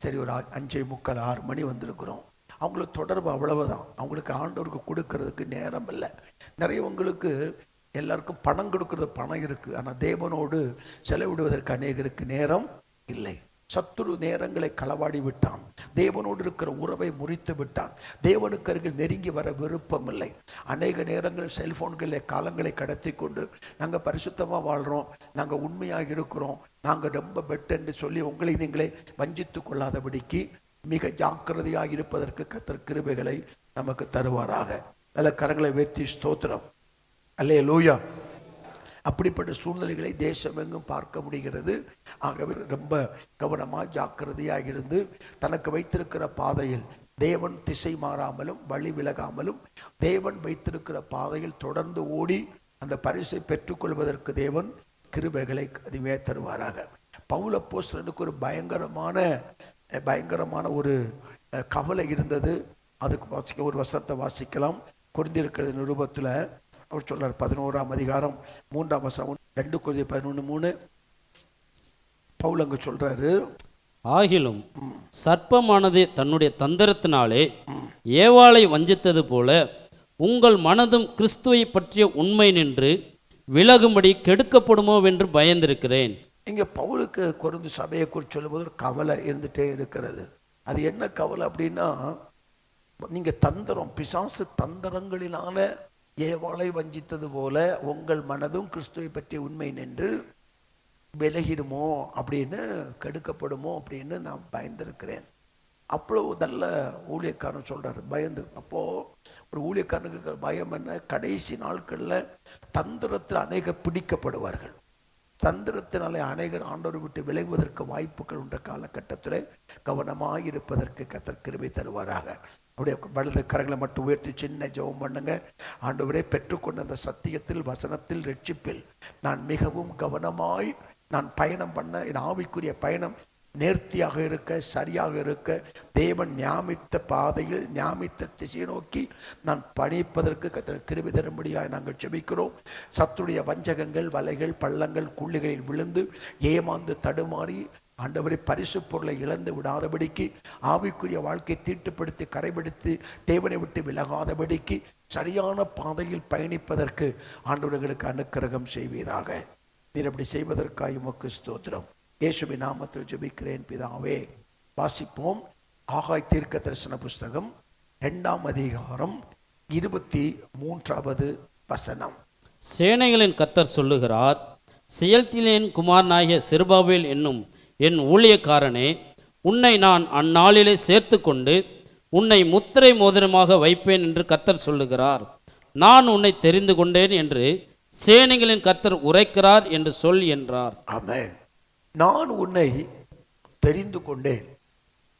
சரி ஒரு 5:45 6 மணி வந்திருக்கிறோம். அவங்களுக்கு தொடர்பு அவ்வளவுதான். அவங்களுக்கு ஆண்டவருக்கு கொடுக்கறதுக்கு நேரம் இல்லை. நிறையவங்களுக்கு எல்லாருக்கும் பணம் கொடுக்கறது பணம் இருக்குது, ஆனால் தேவனோடு செலவிடுவதற்கு அநேகருக்கு நேரம் இல்லை. சத்துரு நேரங்களை களவாடி விட்டான். தேவனோடு இருக்கிற உறவை முறித்து விட்டான். தேவனுக்கு அருகில் நெருங்கி வர விருப்பம் இல்லை. அநேக நேரங்கள் செல்போன்களில் காலங்களை கடத்தி கொண்டு நாங்கள் பரிசுத்தமாக வாழ்கிறோம், நாங்கள் உண்மையாக இருக்கிறோம், நாங்கள் ரொம்ப பெட் என்று சொல்லி உங்களை நீங்களே வஞ்சித்து கொள்ளாதபடிக்கு மிக ஜாக்கிரதையாக இருப்பதற்கு கர்த்தர் கிருபைகளை நமக்கு தருவாராக. நல்ல கரங்களை உயர்த்தி ஸ்தோத்திரம். அல்லேலூயா. அப்படிப்பட்ட சூழ்நிலைகளை தேசம் எங்கும் பார்க்க முடிகிறது. ஆகவே ரொம்ப கவனமாக ஜாக்கிரதையாக இருந்து தனக்கு வைத்திருக்கிற பாதையில் தேவன் திசை மாறாமலும் வழி விலகாமலும் தேவன் வைத்திருக்கிற பாதையில் தொடர்ந்து ஓடி அந்த பரிசை பெற்றுக்கொள்வதற்கு தேவன் கிருபைகளை அதிகமே தருவாராக. பவுல் அப்போஸ்தலனுக்கு ஒரு பயங்கரமான ஒரு கவலை இருந்தது. அதுக்கு ஒரு வசனத்தை வாசிக்கலாம். கொரிந்தியர் நிருபத்தில் அவர் சொல்றார், 11ஆம் அதிகாரம் 3ஆம் வசனம், 2 கொரிந்தியர் 11:3. பவுல் அங்கு சொல்றாரு, ஆகிலும் சர்ப்பமானது தன்னுடைய தந்திரத்தினாலே ஏவாளை வஞ்சித்தது போல உங்கள் மனதும் கிறிஸ்துவை பற்றிய உண்மை நின்று விலகும்படி கெடுக்கப்படுமோ என்று பயந்திருக்கிறேன். இங்கே பவுலுக்கு கொரிந்து சபையை குறித்து சொல்லும்போது ஒரு கவலை இருந்துகிட்டே இருக்கிறது. அது என்ன கவலை அப்படின்னா, நீங்கள் தந்திரம், பிசாசு தந்திரங்களினால ஏவாளை வஞ்சித்தது போல உங்கள் மனதும் கிறிஸ்துவை பற்றிய உண்மை நின்று விலகிடுமோ அப்படின்னு, கெடுக்கப்படுமோ அப்படின்னு நான் பயந்திருக்கிறேன். அவ்வளவு நல்ல ஊழியக்காரன் சொல்கிறார், பயந்து. அப்போது ஒரு ஊழியக்காரனுக்கு பயம் என்ன? கடைசி நாட்களில் தந்திரத்தில் அநேகர் பிடிக்கப்படுவார்கள். தந்திரத்தினாலே அநேகர் ஆண்டவரை விட்டு விலகுவதற்கு வாய்ப்புகள் உள்ள காலகட்டத்தில் கவனமாக இருப்பதற்கு கர்த்தர் கிருபை தருவாராக. அப்படியே வலது கரங்களை மட்டும் உயர்த்தி சின்ன ஜெபம் பண்ணுங்க. ஆண்டவரே, பெற்றுக்கொண்ட அந்த சத்தியத்தில், வசனத்தில், ரட்சிப்பில் நான் மிகவும் கவனமாய் நான் பயணம் பண்ண, என் ஆவிக்குரிய பயணம் நேர்த்தியாக இருக்க, சரியாக இருக்க, தேவன் ஞாமித்த பாதையில் ஞாமித்த திசையை நோக்கி நான் பணிப்பதற்கு கர்த்தர் கிருபை தரும்படியாக நாங்கள் ஜெபிக்கிறோம். சத்துடைய வஞ்சகங்கள், வலைகள், பள்ளங்கள், குழிகளில் விழுந்து ஏமாந்து தடுமாறி ஆண்டவரை பரிசு பொருளை இழந்து விடாதபடிக்கு, ஆவிக்குரிய வாழ்க்கை தீட்டுப்படுத்தி கரைபடுத்தி தேவனை விட்டு விலகாதபடிக்கு சரியான பாதையில் பயணிப்பதற்கு ஆண்டவர்களுக்கு அனுக்கிரகம் செய்வீராக. நீர் அப்படி செய்வதற்காக உமக்கு ஸ்தோத்திரம். இயேசுவின் நாமத்தில் ஜெபிக்கிறேன் பிதாவே. வாசிப்போம். ஆகாய் தீர்க்க தரிசன புஸ்தகம் 2ஆம் அதிகாரம் 23வது வசனம். சேனைகளின் கர்த்தர் சொல்லுகிறார், செயல்திலேன் குமாரனாகிய செருபாபேல் என்னும் என் ஊழியக்காரனே, உன்னை நான் அந்நாளிலே சேர்த்து கொண்டு உன்னை முத்திரை மோதிரமாக வைப்பேன் என்று கர்த்தர் சொல்லுகிறார். நான் உன்னை தெரிந்து கொண்டேன் என்று சேனைகளின் கர்த்தர் உரைக்கிறார் என்று சொல் என்றார். ஆமென். நான் உன்னை தெரிந்து கொண்டேன்,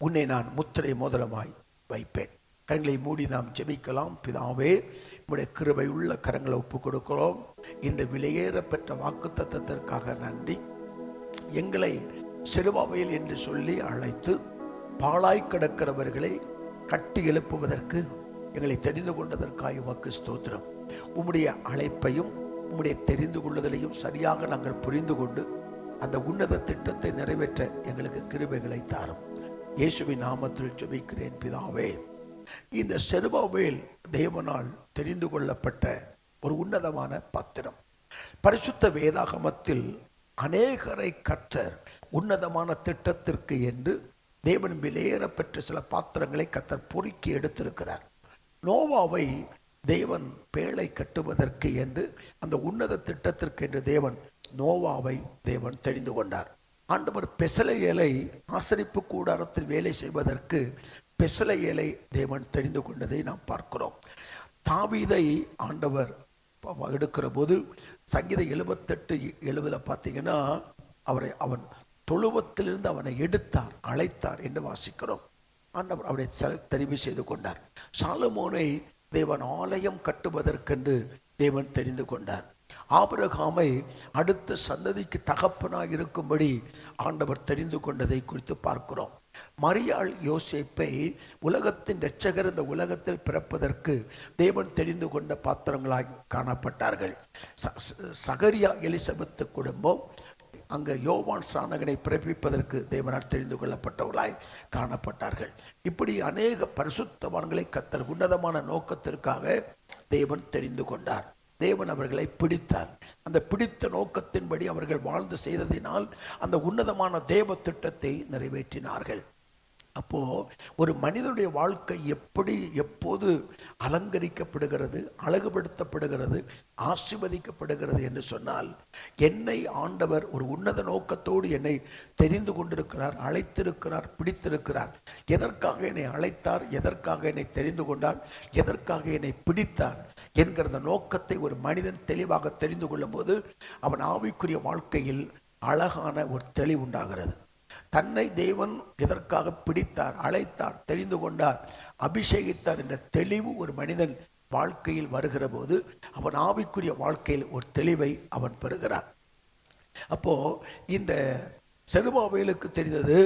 உன்னை நான் முத்திரை மோதிரமாய் வைப்பேன். கரங்களை மூடி நாம் ஜெபிக்கலாம். பிதாவே, உம்முடைய கிருபை உள்ள கரங்களை ஒப்பு கொடுக்கிறோம். இந்த விலையேற பெற்ற வாக்குத்தத்தத்திற்காக நன்றி. எங்களை செருபாபேல் என்று சொல்லி அழைத்து பாழாய் கிடக்கிறவர்களை கட்டி எழுப்புவதற்கு எங்களை தெரிந்து கொண்டதற்காக உமக்கு ஸ்தோத்திரம். உம்முடைய அழைப்பையும் உம்முடைய தெரிந்து கொள்ளுதலையும் சரியாக நாங்கள் புரிந்து கொண்டு அந்த உன்னத திட்டத்தை நிறைவேற்ற எங்களுக்கு கிருபைகளை தாரும். இயேசுவின் நாமத்தில் ஜெபிக்கிறேன் பிதாவே, இந்த செருபாபேல் தேவனால் தெரிந்து கொள்ளப்பட்ட ஒரு உன்னதமான பாத்திரம். பரிசுத்த வேதாகமத்தில் அநேகரை கர்த்தர் உன்னதமான திட்டத்திற்கு என்று தேவன் விலையேற பெற்ற சில பாத்திரங்களை கர்த்தர் பொறுக்கி எடுத்திருக்கிறார். நோவாவை தேவன் பேழை கட்டுவதற்கு என்று அந்த உன்னத திட்டத்திற்கு என்று தேவன் நோவாவை தேவன் தெரிந்து கொண்டார். ஆண்டவர் பெசலெயேலை ஆசரிப்பு கூடாரத்தில் வேலை செய்வதற்கு பெசலெயேலை தேவன் தெரிந்து கொண்டதை நாம் பார்க்கிறோம். தாவீதை ஆண்டவர் எடுக்கிற போது சங்கீதம் 78:70 பார்த்தீங்கன்னா அவன் தொழுவத்திலிருந்து அவனை எடுத்தார், அழைத்தார் என்று வாசிக்கிறோம். ஆண்டவர் அவரை தெரிவு செய்து கொண்டார். சாலமோனை தேவன் ஆலயம் கட்டுவதற்கென்று தேவன் தெரிந்து கொண்டார். ஆபிரகாமை அடுத்த சந்ததிக்கு தகப்பனாய் இருக்கும்படி ஆண்டவர் தெரிந்து கொண்டதை குறித்து பார்க்கிறோம். மரியாள் யோசேப்பை உலகத்தின் இரட்சகர் இந்த உலகத்தில் பிறப்பதற்கு தேவன் தெரிந்து கொண்ட பாத்திரங்களாய் காணப்பட்டார்கள். சகரியா எலிசபெத்து குடும்பம் அங்கு யோவான் ஸ்நானகனை பிறப்பிப்பதற்கு தேவனால் தெரிந்து கொள்ளப்பட்டவர்களாய் காணப்பட்டார்கள். இப்படி அநேக பரிசுத்தவான்களை கர்த்தர் உன்னதமான நோக்கத்திற்காக தேவன் தெரிந்து கொண்டார். தேவன் அவர்களை பிடித்தார். அந்த பிடித்த நோக்கத்தின்படி அவர்கள் வாழ்ந்து செய்ததினால் அந்த உன்னதமான தேவ திட்டத்தை நிறைவேற்றினார்கள். அப்போ ஒரு மனிதனுடைய வாழ்க்கை எப்படி எப்போது அலங்கரிக்கப்படுகிறது, அழகுபடுத்தப்படுகிறது, ஆசீர்வதிக்கப்படுகிறது என்று சொன்னால், என்னை ஆண்டவர் ஒரு உன்னத நோக்கத்தோடு என்னை தெரிந்து கொண்டிருக்கிறார், அழைத்திருக்கிறார், பிடித்திருக்கிறார். எதற்காக என்னை அழைத்தார், எதற்காக என்னை தெரிந்து கொண்டார், எதற்காக என்னை பிடித்தார் என்கிற நோக்கத்தை ஒரு மனிதன் தெளிவாக தெரிந்து கொள்ளும் போது அவன் ஆவிக்குரிய வாழ்க்கையில் அழகான ஒரு தெளிவு உண்டாகிறது. தன்னை தேவன் எதற்காக பிடித்தார், அழைத்தார், தெரிந்து கொண்டார், அபிஷேகித்தார் என்ற தெளிவு ஒரு மனிதன் வாழ்க்கையில் வருகிற போது அவன் ஆவிக்குரிய வாழ்க்கையில் ஒரு தெளிவை அவன் பெறுகிறான். அப்போ இந்த செருபாபேலுக்கு தெரிந்தது,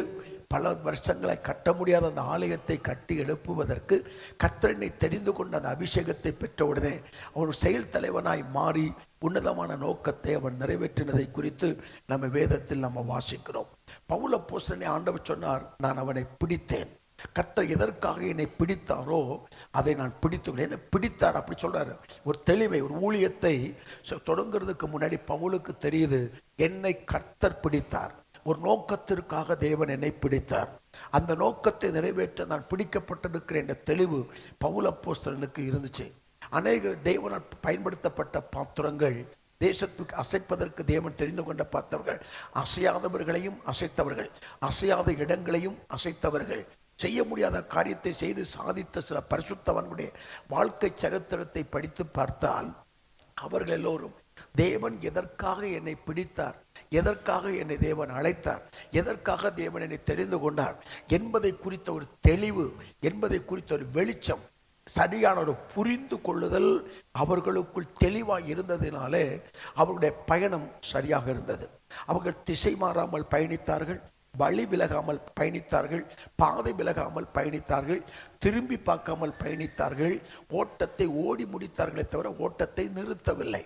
பல வருஷங்களை கட்ட முடியாத அந்த ஆலயத்தை கட்டி எழுப்புவதற்கு கர்த்தரை தெரிந்து கொண்ட அந்த அபிஷேகத்தை பெற்றவுடனே அவன் செயல் தலைவனாய் மாறி உன்னதமான நோக்கத்தை அவன் நிறைவேற்றினதை குறித்து நம்ம வேதத்தில் நம்ம வாசிக்கிறோம். பவுல் அப்போஸ்தலனை ஆண்டவர் சொன்னார், நான் அவனை பிடித்தேன். கர்த்தர் எதற்காக என்னை பிடித்தாரோ அதை நான் பிடித்துள்ளேன். என்னை பிடித்தார் அப்படி சொல்றாரு. ஒரு தெளிவை, ஒரு ஊழியத்தை தொடங்குறதுக்கு முன்னாடி பவுலுக்கு தெரியுது, என்னை கர்த்தர் பிடித்தார். ஒரு நோக்கத்திற்காக தேவன் என்னை பிடித்தார். அந்த நோக்கத்தை நிறைவேற்ற நான் பிடிக்கப்பட்டிருக்கிறேன் என்ற தெளிவு பவுல் அப்போஸ்தலனுக்கு இருந்துச்சு. அநேக தேவனால் பயன்படுத்தப்பட்ட பாத்திரங்கள், தேசத்துக்கு அசைப்பதற்கு தேவன் தெரிந்து கொண்ட பார்த்தவர்கள், அசையாதவர்களையும் அசைத்தவர்கள், அசையாத இடங்களையும் அசைத்தவர்கள், செய்ய முடியாத காரியத்தை செய்து சாதித்த சில பரிசுத்தவான்களுடைய வாழ்க்கை சரித்திரத்தை படித்து பார்த்தால் அவர்கள் எல்லோரும் தேவன் எதற்காக என்னை பிடித்தார், எதற்காக என்னை தேவன் அழைத்தார், எதற்காக தேவன் என்னை தெரிந்து கொண்டார் என்பதை குறித்த ஒரு தெளிவு, என்பதை குறித்த ஒரு வெளிச்சம், சரியான ஒரு புரிந்து கொள்ளுதல் அவர்களுக்குள் தெளிவாக இருந்ததினாலே அவர்களுடைய பயணம் சரியாக இருந்தது. அவர்கள் திசை மாறாமல் பயணித்தார்கள், வழி விலகாமல் பயணித்தார்கள், பாதை விலகாமல் பயணித்தார்கள், திரும்பி பார்க்காமல் பயணித்தார்கள். ஓட்டத்தை ஓடி முடித்தார்களே தவிர ஓட்டத்தை நிறுத்தவில்லை.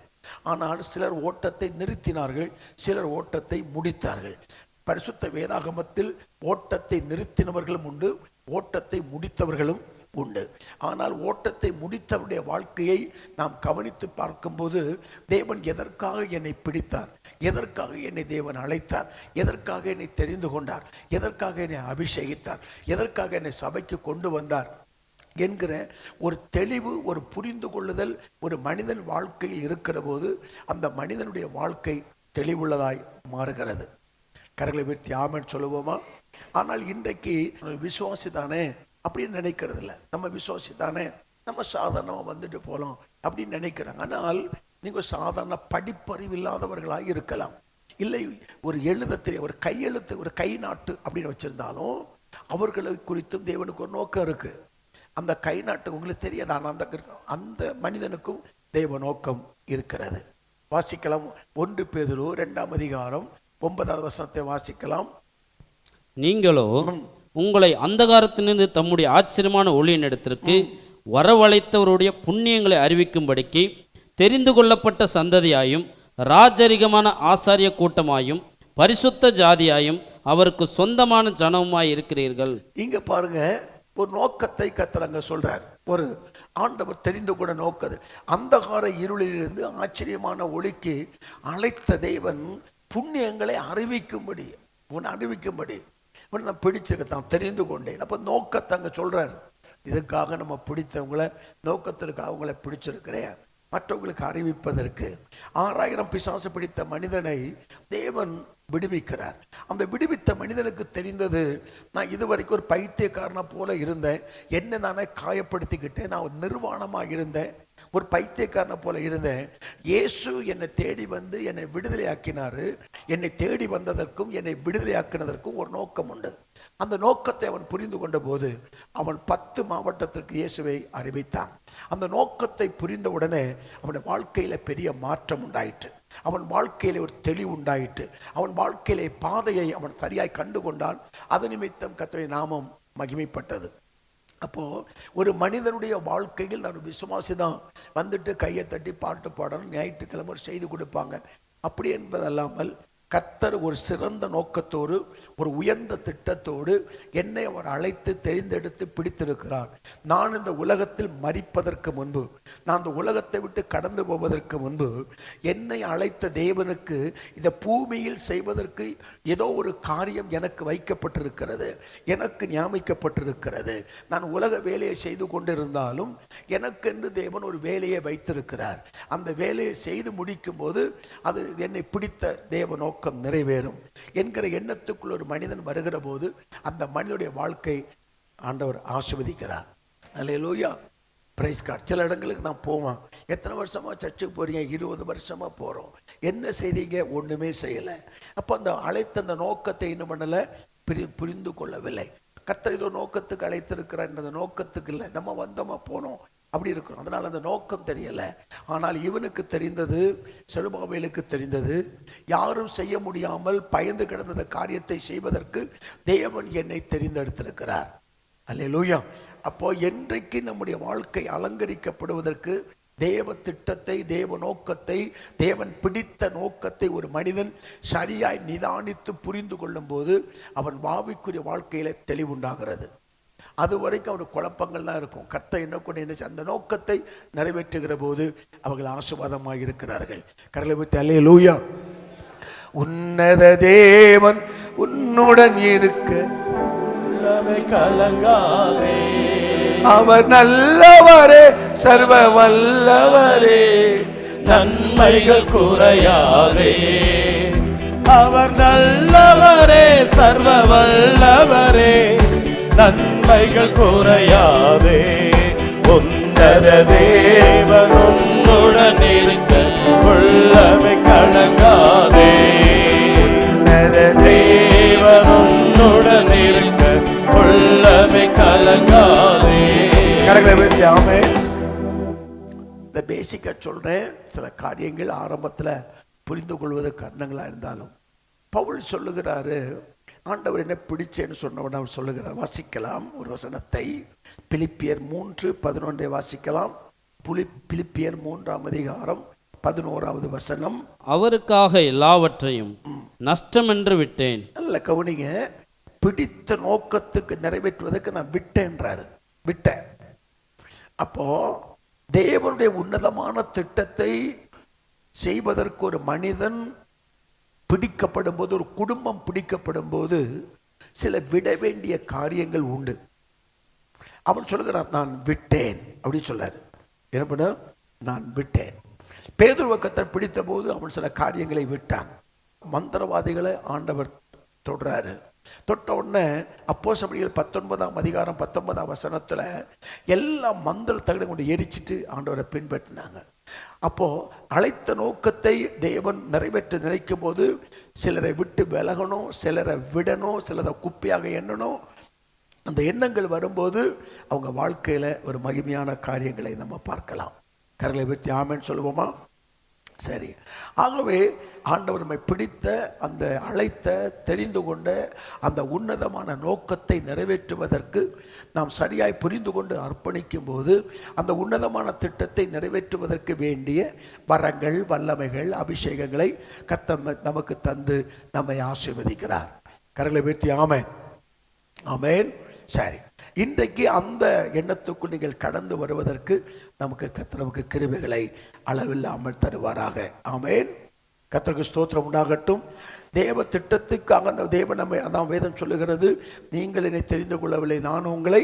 ஆனால் சிலர் ஓட்டத்தை நிறுத்தினார்கள், சிலர் ஓட்டத்தை முடித்தார்கள். பரிசுத்த வேதாகமத்தில் ஓட்டத்தை நிறுத்தினவர்களும் உண்டு, ஓட்டத்தை முடித்தவர்களும் உண்டு. ஆனால் ஓட்டத்தை முடித்தவருடைய வாழ்க்கையை நாம் கவனித்து பார்க்கும்போது தேவன் எதற்காக என்னை பிடித்தார், எதற்காக என்னை தேவன் அழைத்தார், எதற்காக என்னை தெரிந்து கொண்டார், எதற்காக என்னை அபிஷேகித்தார், எதற்காக என்னை சபைக்கு கொண்டு வந்தார் என்கிற ஒரு தெளிவு, ஒரு புரிந்து கொள்ளுதல் ஒரு மனிதன் வாழ்க்கையில் இருக்கிற போது அந்த மனிதனுடைய வாழ்க்கை தெளிவுள்ளதாய் மாறுகிறது. கரங்களை வைத்து ஆமென் சொல்லுவோமா? ஆனால் இன்றைக்கு விசுவாசி தானே அப்படின்னு நினைக்கிறது இல்லை. நம்ம விசுவாசி தானே, நம்ம சாதாரணமாக வந்துட்டு போகலாம் அப்படின்னு நினைக்கிறாங்க. ஆனால் நீங்கள் சாதாரண படிப்பறிவு இல்லாதவர்களாக இருக்கலாம், இல்லை ஒரு எழுத தெரிய, ஒரு கையெழுத்து, ஒரு கை நாட்டு அப்படின்னு வச்சிருந்தாலும் அவர்களை குறித்தும் தேவனுக்கு ஒரு நோக்கம் இருக்கு. அந்த கை நாட்டு உங்களுக்கு தெரியாது, ஆனால் அந்த மனிதனுக்கும் தேவ நோக்கம் இருக்கிறது. வாசிக்கலாம் 1 பேதுரு 2ஆம் அதிகாரம் 9வது வசனத்தை வாசிக்கலாம். நீங்களோ உங்களை அந்தகாரத்திலிருந்து தம்முடைய ஆச்சரியமான ஒளியின் இடத்திற்கு வரவழைத்தவருடைய புண்ணியங்களை அறிவிக்கும்படிக்கு தெரிந்து கொள்ளப்பட்ட சந்ததியாயும் ராஜரிகமான ஆசாரிய கூட்டமாயும் பரிசுத்த ஜாதியாயும் அவருக்கு சொந்தமான ஜனமுமாய் இருக்கிறீர்கள். இங்க பாருங்க, ஒரு நோக்கத்தை கர்த்தர் அங்க சொல்றார். ஒரு ஆண்டவர் தெரிந்து கொண்ட நோக்கது. அந்தகார இருளிலிருந்து ஆச்சரியமான ஒளிக்கு அழைத்த தேவன் புண்ணியங்களை அறிவிக்கும்படி, நான் பிடிச்சிருக்கத்தான் தெரிந்து கொண்டேன். அப்ப நோக்கத்தை அங்க சொல்றாரு. இதுக்காக நம்ம பிடித்தவங்களை, நோக்கத்திற்காக அவங்களை பிடிச்சிருக்கிறேன், மற்றவங்களுக்கு அறிவிப்பதற்கு. 6000 பிசாசு பிடித்த மனிதனை தேவன் விடுவிக்கிறார். அந்த விடுவித்த மனிதனுக்கு தெரிந்தது, நான் இதுவரைக்கும் ஒரு பைத்தியக்காரனை போல இருந்தேன், என்ன நானே காயப்படுத்திக்கிட்டேன், நான் ஒரு நிர்வாணமாக இருந்தேன், ஒரு பைத்தியக்காரனை போல இருந்தேன். இயேசு என்னை தேடி வந்து என்னை விடுதலையாக்கினாரு. என்னை தேடி வந்ததற்கும் என்னை விடுதலையாக்கினதற்கும் ஒரு நோக்கம் உண்டு. அந்த நோக்கத்தை அவன் புரிந்து கொண்ட போது அவன் 10 மாவட்டத்திற்கு இயேசுவை அறிவித்தான். அந்த நோக்கத்தை புரிந்த உடனே அவனுடைய வாழ்க்கையில பெரிய மாற்றம் உண்டாயிற்று. அவன் வாழ்க்கையில ஒரு தெளிவு உண்டாயிற்று. அவன் வாழ்க்கையிலே பாதையை அவன் சரியாய் கண்டு கொண்டான். அது நிமித்தம் கர்த்தருடைய நாமம் மகிமைப்பட்டது. அப்போ ஒரு மனிதனுடைய வாழ்க்கையில் நான் விசுவாசி தான், வந்துட்டு கையை தட்டி பாட்டு பாடணும், ஞாயிற்றுக்கிழமை ஒரு செய்தி கொடுப்பாங்க, அப்படி என்பதல்லாமல் கர்த்தர் ஒரு சிறந்த நோக்கத்தோடு, ஒரு உயர்ந்த திட்டத்தோடு என்னை அவர் அழைத்து தெரிந்தெடுத்து பிடித்திருக்கிறார். நான் இந்த உலகத்தில் மரிப்பதற்கு முன்பு, நான் இந்த உலகத்தை விட்டு கடந்து போவதற்கு முன்பு என்னை அழைத்த தேவனுக்கு இந்த பூமியில் செய்வதற்கு ஏதோ ஒரு காரியம் எனக்கு வைக்கப்பட்டிருக்கிறது, எனக்கு நியமிக்கப்பட்டிருக்கிறது. நான் உலக வேலையை செய்து கொண்டிருந்தாலும் எனக்கென்று தேவன் ஒரு வேலையை வைத்திருக்கிறார். அந்த வேலையை செய்து முடிக்கும் போது அது என்னை பிடித்த தேவ நோக்கம் நிறைவேறும் என்கிற எண்ணத்துக்குள் ஒரு மனிதன் வருகிற போது அந்த மனிதனுடைய வாழ்க்கை ஆண்டவர் ஆசீர்வதிக்கிறார். அல்லேலூயா, பிரைஸ் காட். சில இடங்களுக்கு நான் போவேன், எத்தனை வருஷமா சர்ச்சுக்கு போறீங்க? 20 வருஷமா போறோம். என்ன செய்தீங்க? ஒண்ணுமே செய்யல. அப்ப அந்த அழைத்த அந்த நோக்கத்தை இன்னும் பண்ணல, புரிந்து கொள்ளவில்லை. கர்த்தர் ஏதோ நோக்கத்துக்கு அழைத்திருக்கிறார், இந்த நோக்கத்துக்கு இல்லை, நம்ம வந்தோமா போனோம் அப்படி இருக்கிறோம். அதனால அந்த நோக்கம் தெரியல. ஆனால் இவனுக்கு தெரிந்தது, செருபாபேலுக்கு தெரிந்தது, யாரும் செய்ய முடியாமல் பயந்து கிடந்த காரியத்தை செய்வதற்கு தேவன் என்னை தெரிந்தெடுத்திருக்கிறார். அல்லேலூயா. அப்போ என்றைக்கு நம்முடைய வாழ்க்கை அலங்கரிக்கப்படுவதற்கு தேவ திட்டத்தை, தேவ நோக்கத்தை, தேவன் பிடித்த நோக்கத்தை ஒரு மனிதன் சரியாய் நிதானித்து புரிந்து கொள்ளும் போது அவன் ஆவிக்குரிய வாழ்க்கையில தெளிவுண்டாகிறது. அது வரைக்கும் அவனுக்கு குழப்பங்கள் தான் இருக்கும். கர்த்தர் என்ன கொண்டு என்ன அந்த நோக்கத்தை நிறைவேற்றுகிற போது அவர்கள் ஆசீர்வாதமாக இருக்கிறார்கள். கரங்களை வைத்து அல்லேலூயா. உன்னத தேவன் உன்னுடன் இருக்க கலங்காதே, அவர் நல்லவரே, சர்வ வல்லவரே, நன்மைகள் குறையாதே. அவர் நல்லவரே, சர்வ வல்லவரே, நன்மைகள் குறையாதே. உன்னத தேவன் உன்னுடன் இருக்க உள்ளமை கலங்காதே. உன்னத தேவன் உன்னுடன் இருக்க உள்ளமை கலங்காதே. கரங்களை வைத்து ஆமென். இந்த பேசிக்கா சொல்றேன். சில காரியங்கள் ஆரம்பத்தில் புரிந்து கொள்வது கர்ணங்களா இருந்தாலும் பவுல் சொல்லுகிறாரு, ஆண்டவர் என்ன பிடிச்சேன்னு சொன்னவுடன் அவர் சொல்லுகிறார். வாசிக்கலாம் ஒரு வசனத்தை. பிலிப்பியர் 3:11 வாசிக்கலாம். பிலிப்பியர் 3ஆம் அதிகாரம் 11வது வசனம். அவருக்காக எல்லாவற்றையும் நஷ்டமென்று விட்டேன். நல்ல கவனிங்க. பிடித்த நோக்கத்துக்கு நிறைவேற்றுவதற்கு நான் விட்டேன்றாரு. விட்டேன். அப்போ தேவனுடைய உன்னதமான திட்டத்தை செய்வதற்கு ஒரு மனிதன் பிடிக்கப்படும் போது, ஒரு குடும்பம் பிடிக்கப்படும் போது சில விட வேண்டிய காரியங்கள் உண்டு. அவன் சொல்லுகிறான், நான் விட்டேன் அப்படி சொல்லாரு. என்ன பண்ண? நான் விட்டேன். பேதுருவை கர்த்தர் பிடித்த போது அவன் சில காரியங்களை விட்டான். மந்திரவாதிகளை ஆண்டவர் தொடுறாரு. தொட்ட உடனே அப்போஸ்தலர்கள் 19ஆம் அதிகாரம் 19ஆம் வசனத்துல எல்லா மந்திர தகடை கொண்டு எரிச்சிட்டு ஆண்டவரை பின்பற்றினாங்க. அப்போ அழைத்த நோக்கத்தை தேவன் நிறைவேற்ற நினைக்கும் போது சிலரை விட்டு விலகணும், சிலரை விடணும், சிலரை குப்பையாக எண்ணணும். அந்த எண்ணங்கள் வரும்போது அவங்க வாழ்க்கையில ஒரு மகிமையான காரியங்களை நம்ம பார்க்கலாம். கரங்களை வைத்து ஆமென் சொல்லுவோமா? சரி. ஆகவே ஆண்டவர் நம்மை பிடித்த, அந்த அழைத்த, தெரிந்து கொண்ட அந்த உன்னதமான நோக்கத்தை நிறைவேற்றுவதற்கு நாம் சரியாய் புரிந்து கொண்டு அர்ப்பணிக்கும் போது அந்த உன்னதமான திட்டத்தை நிறைவேற்றுவதற்கு வேண்டிய வரங்கள், வல்லமைகள், அபிஷேகங்களை கர்த்தர் நமக்கு தந்து நம்மை ஆசீர்வதிக்கிறார். கரங்களை வைத்து ஆமென். ஆமென். சரி. இன்றைக்கு அந்த எண்ணத்துக்குள் நீங்கள் கடந்து வருவதற்கு கர்த்தர் நமக்கு கிருபைகளை அளவில்லாமல் தருவாராக. ஆமென். கர்த்தருக்கு ஸ்தோத்திரம் உண்டாகட்டும். தேவ திட்டத்துக்காக அந்த தேவன் நம்மை, அதான் வேதம் சொல்லுகிறது, நீங்கள் என்னை தெரிந்து கொள்ளவில்லை, நான் உங்களை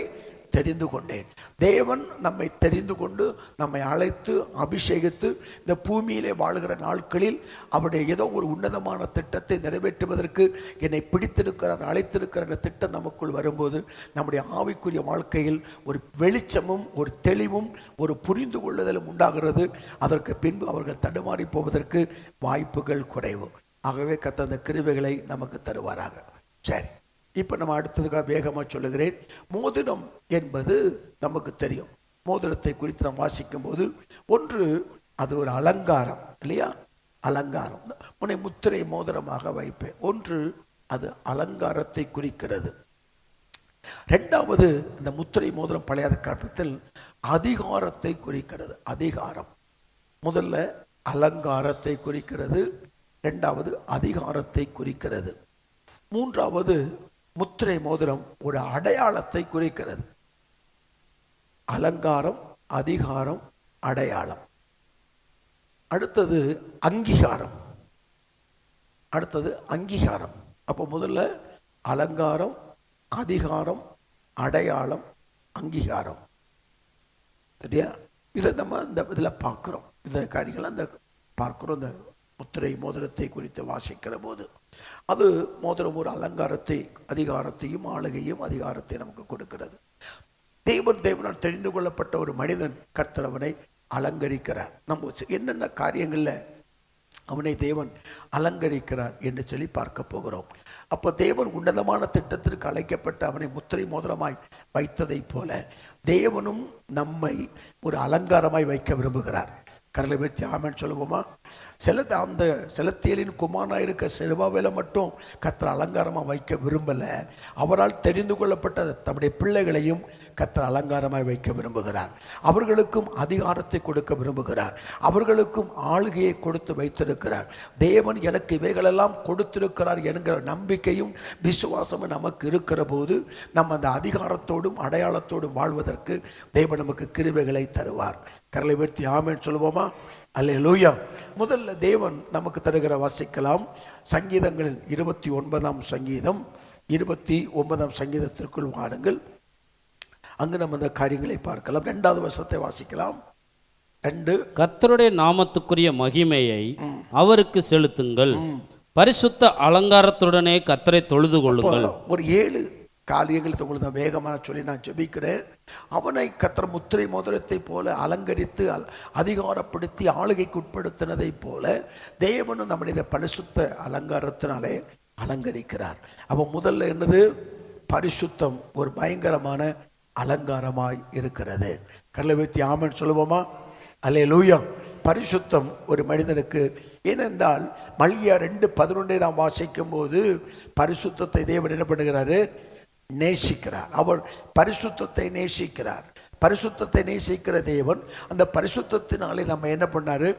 தெரிந்து கொண்டேன். தேவன் நம்மை தெரிந்து கொண்டு நம்மை அழைத்து அபிஷேகித்து இந்த பூமியிலே வாழ்கிற நாட்களில் அவருடைய ஏதோ ஒரு உன்னதமான திட்டத்தை நிறைவேற்றுவதற்கு என்னை பிடித்திருக்கிறார், அழைத்திருக்கிற திட்டம் நமக்குள் வரும்போது நம்முடைய ஆவிக்குரிய வாழ்க்கையில் ஒரு வெளிச்சமும் ஒரு தெளிவும் ஒரு புரிந்து கொள்ளுதலும் உண்டாகிறது. அதற்கு பின்பு அவர்கள் தடுமாறி போவதற்கு வாய்ப்புகள் குறைவு. ஆகவே கர்த்தர் அந்த கிருபைகளை நமக்கு தருவாராக. சரி, இப்போ நம்ம அடுத்ததுக்காக வேகமாக சொல்லுகிறேன். மோதிரம் என்பது நமக்கு தெரியும். மோதிரத்தை குறித்து நாம் வாசிக்கும் போது, ஒன்று அது ஒரு அலங்காரம் இல்லையா? அலங்காரம். உன்னை முத்திரை மோதிரமாக வைப்பேன். ஒன்று அது அலங்காரத்தை குறிக்கிறது. இரண்டாவது, இந்த முத்திரை மோதிரம் பழைய காலத்தில் அதிகாரத்தை குறிக்கிறது. அதிகாரம். முதல்ல அலங்காரத்தை குறிக்கிறது, இரண்டாவது அதிகாரத்தை குறிக்கிறது, மூன்றாவது முத்திரை மோதிரம் ஒரு அடையாளத்தை குறிக்கிறது. அலங்காரம், அதிகாரம், அடையாளம். அடுத்தது அங்கீகாரம். அடுத்தது அங்கீகாரம். அப்போ முதல்ல அலங்காரம், அதிகாரம், அடையாளம், அங்கீகாரம். சரியா? இதை நம்ம இந்த இதில் பார்க்குறோம். இந்த காரியங்கள் அந்த பார்க்குறோம். இந்த முத்திரை மோதிரத்தை குறித்து வாசிக்கிற போது அது மோதிரம் ஒரு அலங்காரத்தை, அதிகாரத்தையும் ஆளுகையும் அதிகாரத்தை நமக்கு கொடுக்கிறது. தேவனால் தெரிந்து கொள்ளப்பட்ட ஒரு மனிதன் கர்த்தர் அவனை அலங்கரிக்கிறார். நம்ம என்னென்ன காரியங்கள்ல அவனை தேவன் அலங்கரிக்கிறார் என்று சொல்லி பார்க்க போகிறோம். அப்போ தேவன் உன்னதமான திட்டத்திற்கு அழைக்கப்பட்ட அவனை முத்திரை மோதிரமாய் வைத்ததை போல தேவனும் நம்மை ஒரு அலங்காரமாய் வைக்க விரும்புகிறார். கரலை வைத்து ஆமென் சொல்லுவோமா? அந்த செலத்தியலின் குமாரனாக இருக்க செருபாபேலை மட்டும் கர்த்தர் அலங்காரமாக வைக்க விரும்பலை. அவரால் தெரிந்து கொள்ளப்பட்ட தம்முடைய பிள்ளைகளையும் கர்த்தர் அலங்காரமாய் வைக்க விரும்புகிறார். அவர்களுக்கும் அதிகாரத்தை கொடுக்க விரும்புகிறார். அவர்களுக்கும் ஆளுகையை கொடுத்து வைத்திருக்கிறார். தேவன் எனக்கு இவைகளெல்லாம் கொடுத்திருக்கிறார் என்கிற நம்பிக்கையும் விசுவாசமும் நமக்கு இருக்கிற போது நம்ம அந்த அதிகாரத்தோடும் அடையாளத்தோடும் வாழ்வதற்கு தேவன் நமக்கு கிருபைகளை தருவார். கரலை வைத்து ஆமென் சொல்லுவோமா? அல்லேலூயா. முதல்ல தேவன் நமக்கு தருகிற வாசிக்கலாம். சங்கீதங்களில் 29ஆம் சங்கீதம், 29ஆம் சங்கீதத்திற்குள் வாருங்கள். அங்கு நம்ம இந்த காரியங்களை பார்க்கலாம். 2வது வசனத்தை வாசிக்கலாம். 2. கர்த்தருடைய நாமத்துக்குரிய மகிமையை அவருக்கு செலுத்துங்கள், பரிசுத்த அலங்காரத்துடனே கர்த்தரை தொழுது கொள்ளுங்கள். ஒரு 7 காரியங்களை உங்களுக்கு தான் வேகமாக சொல்லி நான் ஜெபிக்கிறேன். அவனை கர்த்தர் முத்திரை மோதிரத்தை போல அலங்கரித்து அதிகாரப்படுத்தி ஆளுகைக்கு உட்படுத்தினதை போல தேவனும் நம்முடைய பரிசுத்த அலங்காரத்தினாலே அலங்கரிக்கிறார். அப்போ முதல்ல என்னது? பரிசுத்தம் ஒரு பயங்கரமான அலங்காரமாய் இருக்கிறது. கடலை வைத்து ஆமென் சொல்லுவோமா? அல்லேலூயா. பரிசுத்தம் ஒரு மனிதனுக்கு, ஏனென்றால் மல்கியா 2:11 நாம் வாசிக்கும் போது பரிசுத்தத்தை தேவன் என்ன பண்ணுகிறாரு? நேசிக்கிறார். அவர் பரிசுத்தத்தை நேசிக்கிறார். பரிசுத்தத்தை நேசிக்கிற தேவன் அந்த பரிசுத்தத்தினாலே நம்ம என்ன பண்ணாரு?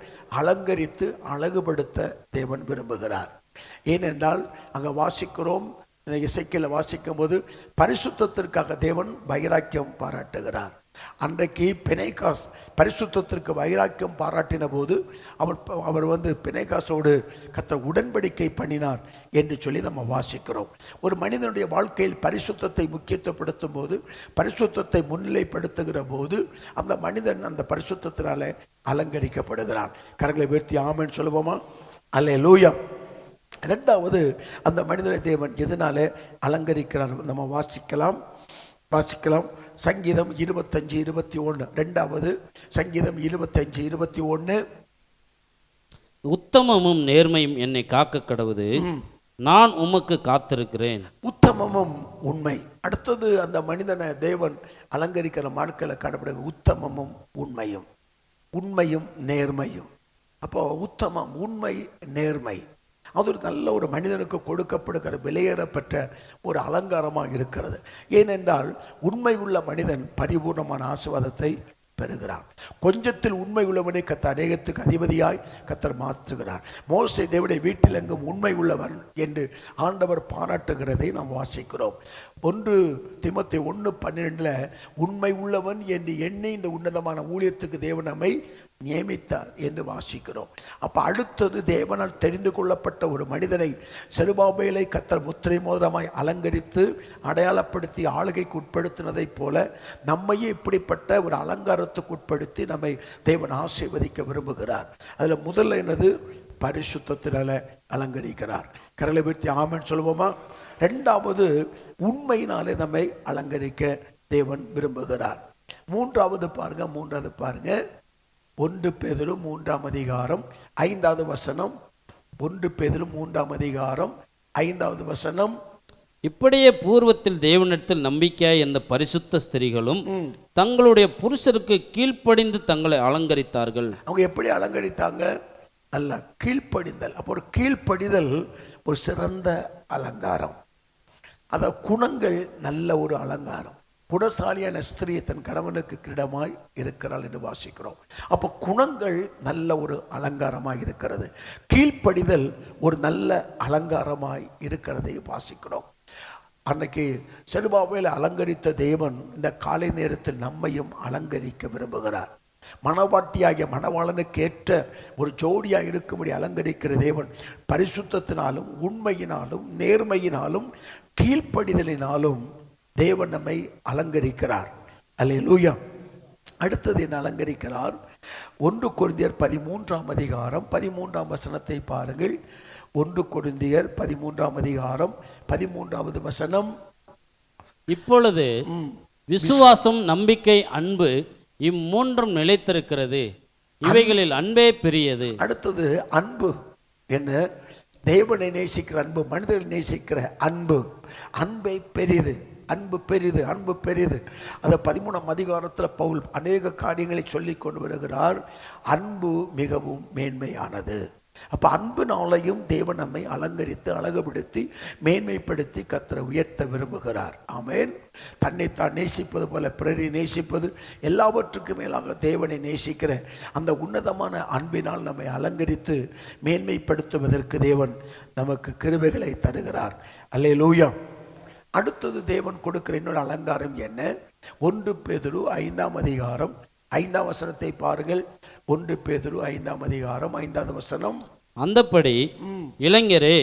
அலங்கரித்து அழகுபடுத்த தேவன் விரும்புகிறார். ஏனென்றால் அங்கே வாசிக்கிறோம், இந்த இசைக்கில் வாசிக்கும் போது பரிசுத்தத்திற்காக தேவன் வைராக்கியம் பாராட்டுகிறார். அன்றைக்கு பிணைகாஸ் பரிசுத்தத்திற்கு வைராக்கியம் பாராட்டின போது அவர் பிணைகாசோடு கர்த்தர் உடன்படிக்கை பண்ணினார் என்று சொல்லி நம்ம வாசிக்கிறோம். ஒரு மனிதனுடைய வாழ்க்கையில் பரிசுத்தத்தை முக்கியத்துவப்படுத்தும் போது, பரிசுத்தத்தை முன்னிலைப்படுத்துகிற போது அந்த மனிதன் அந்த பரிசுத்தத்தினால அலங்கரிக்கப்படுகிறான். கரங்களை உயர்த்தி ஆமென் சொல்லுவோமா? அல்லேலூயா. 2வது, அந்த மனிதனை தேவன் எதனால அலங்கரிக்கிறார் நம்ம வாசிக்கலாம். சங்கீதம் 25:21. 2வது சங்கீதம் 25:21. உத்தமமும் நேர்மையும் என்னை காக்க கடவுது, நான் உமக்கு காத்திருக்கிறேன். உத்தமமும் உண்மை. அடுத்தது அந்த மனிதனை தேவன் அலங்கரிக்கிற நாட்களை காணப்படுகிறது உத்தமமும் உண்மையும், உண்மையும் நேர்மையும். அப்போ உத்தமம், உண்மை, நேர்மை அது ஒரு நல்ல ஒரு மனிதனுக்கு கொடுக்கப்படுகிற விலையேறப்பட்ட ஒரு அலங்காரமாக இருக்கிறது. ஏனென்றால் உண்மை உள்ள மனிதன் பரிபூர்ணமான ஆசீர்வாதத்தை பெறுகிறான். கொஞ்சத்தில் உண்மை உள்ளவனை கர்த்தர் அநேகத்துக்கு அதிபதியாய் கர்த்தர் மாற்றுகிறார். மோசே தேவனுடைய வீட்டில் எங்கும் உண்மை உள்ளவன் என்று ஆண்டவர் பாராட்டுகிறதை நாம் வாசிக்கிறோம். 1 தீமோத்தேயு 1:12 உண்மை உள்ளவன் என்று எண்ணி இந்த உன்னதமான ஊழியத்துக்கு தேவன் நம்மை நியமித்தார் என்று வாசிக்கிறோம். அப்ப அடுத்தது தேவனால் தெரிந்து கொள்ளப்பட்ட ஒரு மனிதனை செருபாபேலை கர்த்தர் முத்திரை மோதிரமாய் அலங்கரித்து அடையாளப்படுத்தி ஆளுகைக்கு உட்படுத்தினதைப் போல நம்மையே இப்படிப்பட்ட ஒரு அலங்காரத்துக்கு உட்படுத்தி நம்மை தேவன் ஆசீர்வதிக்க விரும்புகிறார். அதுல முதல்ல என்னது? பரிசுத்தத்தினால அலங்கரிக்கிறார். கரலை வைத்து ஆமென் சொல்லுவோமா? இரண்டாவது, உண்மையினாலே நம்மை அலங்கரிக்க தேவன் விரும்புகிறார். மூன்றாவது பாருங்க 1 பேதுரு 3:5 வசனம். 1 பேதுரு 3:5 இப்படியே பூர்வத்தில் தேவனிடத்தில் நம்பிக்கையாய் இந்த பரிசுத்த ஸ்திரீகளும் தங்களுடைய புருஷருக்கு கீழ்ப்படிந்து தங்களை அலங்கரித்தார்கள். அவங்க எப்படி அலங்கரித்தாங்க? அல்ல, கீழ்ப்படிதல். அப்போ ஒரு கீழ்ப்படிதல் ஒரு சிறந்த அலங்காரம். அத குணங்கள் நல்ல ஒரு அலங்காரம். குணசாலியான ஸ்திரீ தன் கணவனுக்கு கிரீடமாய் இருக்கிறாள் என்று வாசிக்கிறோம். அப்போ குணங்கள் நல்ல ஒரு அலங்காரமாய் இருக்கிறது. கீழ்ப்படிதல் ஒரு நல்ல அலங்காரமாய் இருக்கிறதை வாசிக்கிறோம். அன்னைக்கு செருபாபேலை அலங்கரித்த தேவன் இந்த காலை நேரத்தில் நம்மையும் அலங்கரிக்க விரும்புகிறார். மணவாட்டியாகிய மணவாளனுக்கு ஏற்ற ஒரு ஜோடியாக இருக்கும்படி அலங்கரிக்கிற தேவன் பரிசுத்தத்தினாலும் உண்மையினாலும் நேர்மையினாலும் கீழ்ப்படிதலினாலும் தேவன் நம்மை அலங்கரிக்கிறார். அல்லேலூயா. அடுத்தது என்ன அலங்கரிக்கிறார்? 1 கொரிந்தியர் 13:13 பாருங்கள். 1 கொரிந்தியர் 13:13 இப்பொழுது விசுவாசம், நம்பிக்கை, அன்பு இம்மூன்றும் நிலைத்திருக்கிறது, இவைகளில் அன்பே பெரியது. அடுத்தது அன்பு. என்ன? தேவனை நேசிக்கிற அன்பு, மனிதர்களை நேசிக்கிற அன்பு. அன்பை பெரிது, அன்பு பெரிது, அன்பு பெரிது. அதை 13 பவுல் அநேக காரியங்களை சொல்லி கொண்டு வருகிறார். அன்பு மிகவும் மேன்மையானது. அப்ப அன்புனாலையும் தேவன் நம்மை அலங்கரித்து அழகுபடுத்தி மேன்மைப்படுத்தி கர்த்தரை உயர்த்த விரும்புகிறார். ஆமென். தன்னைத்தான் நேசிப்பது போல பிறரை நேசிப்பது, எல்லாவற்றுக்கும் மேலாக தேவனை நேசிக்கிற அந்த உன்னதமான அன்பினால் நம்மை அலங்கரித்து மேன்மைப்படுத்துவதற்கு தேவன் நமக்கு கிருபைகளை தருகிறார். அல்லேலூயா. அடுத்தது தேவன் கொடுக்கிற இன்னொரு அலங்காரம் என்ன? 1 பேதுரு 5:5 பாருங்கள். 1 பேதுரு 5:5 அந்தப்படி இளைஞரே,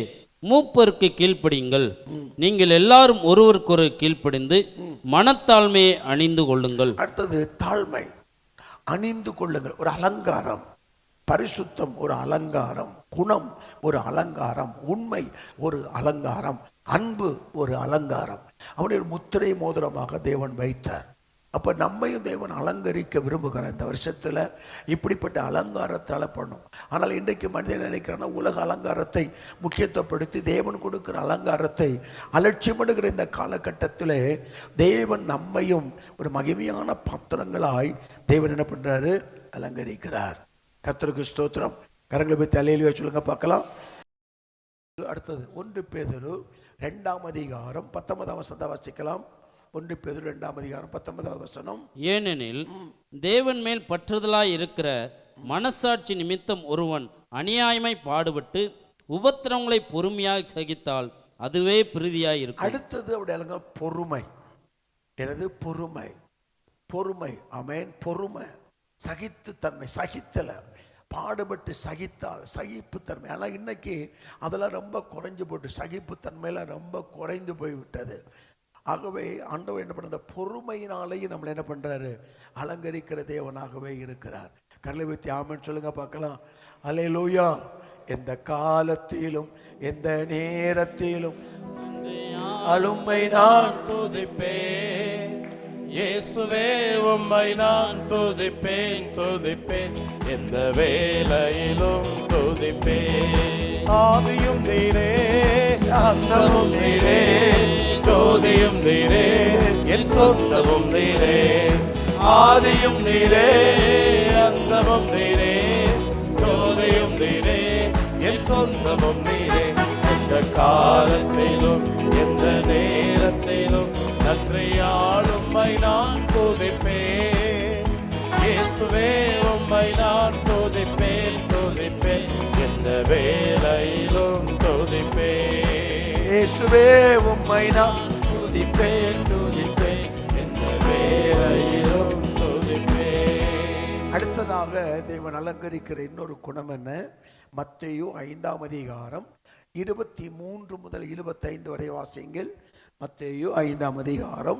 மூப்பருக்கு கீழ்ப்படியுங்கள். நீங்கள் எல்லாரும் ஒருவருக்கொரு கீழ்ப்படிந்து மனத்தாழ்மையை அணிந்து கொள்ளுங்கள். அடுத்தது தாழ்மை, அணிந்து கொள்ளுங்கள். ஒரு அலங்காரம். பரிசுத்தம் ஒரு அலங்காரம், குணம் ஒரு அலங்காரம், உண்மை ஒரு அலங்காரம், அன்பு ஒரு அலங்காரம். அவனை ஒரு முத்திரை மோதிரமாக தேவன் வைத்தார். அப்ப நம்மையும் தேவன் அலங்கரிக்க விரும்புகிறார். இந்த வருஷத்துல இப்படிப்பட்ட அலங்காரத்தால பண்ணும். ஆனால் இன்றைக்கு மனிதன் நினைக்கிறான்னா உலக அலங்காரத்தை முக்கியத்துவப்படுத்தி தேவன் கொடுக்கிற அலங்காரத்தை அலட்சியப்படுகிற இந்த காலகட்டத்தில் தேவன் நம்மையும் ஒரு மகிமையான பாத்திரங்களாய் தேவன் என்ன பண்றாரு? அலங்கரிக்கிறார். கர்த்தருக்கு ஸ்தோத்திரம். கரங்களை போய் தலையில சொல்லுங்க பார்க்கலாம். அடுத்தது 1 பேதுரு 2:19 வாசிக்கலாம். 1 பேதுரு 2:19 ஏனெனில் தேவன் மேல் பற்றுதலாய் இருக்கிற மனசாட்சி நிமித்தம் ஒருவன் அநியாயமாய் பாடுபட்டு உபத்திரவங்களை பொறுமையாக சகித்தால் அதுவே பிரீதியாய் இருக்கும். அடுத்தது அவருடைய பொறுமை. எனது பொறுமை, பொறுமை. ஆமென். பொறுமை, சகித்துத்தன்மை. சகித்தல, பாடுபட்டு சகித்தால் சகிப்புத்தன்மை. ஆனால் இன்னைக்கு அதெல்லாம் ரொம்ப குறைஞ்சு போட்டு, சகிப்புத்தன்மையெல்லாம் ரொம்ப குறைந்து போய்விட்டது. ஆகவே ஆண்டவர் என்ன பண்ண பொறுமையினாலேயே நம்மளை என்ன பண்றாரு? அலங்கரிக்கிற தேவனாகவே இருக்கிறார். கரலை வைத்து ஆமென் சொல்லுங்க பார்க்கலாம். அல்லேலூயா. எந்த காலத்திலும் எந்த நேரத்திலும் அலுமை நான் துதிப்பேன், இயேசுவே உம்மை நான் துதிப்பேன், துதிப்பேன், எந்த வேளையிலும் துதிப்பேன். ஆதியும் நீரே, அந்தமும் நீரே, ஜோதியும் நீரே, என் சொந்தமும் நீரே. ஆதியும் நீரே, அந்தமும் நீரே, ஜோதியும் நீரே, என் சொந்தமும் நீரே. எந்த காலத்திலும் எந்த நேரத்திலும் நன்றியாளும்மை நான் துதிப்பேன், இயேசுவே உம்மை நான் துதிப்பேன் துதிப்பேன் எந்த வேளையிலும் துதிப்பேன். இயேசுவே உம்மை நான் துதிப்பேன் துதிப்பேன் எந்த வேளையிலும் துதிப்பேன். அடுத்ததாக தேவன் அலங்கரிக்கிற இன்னொரு குணம் என்ன? மத்தேயு 5ஆம் அதிகாரம் 23 முதல் 25 வரை வாசியுங்கள். மத்தேயு 5ஆம் அதிகாரம்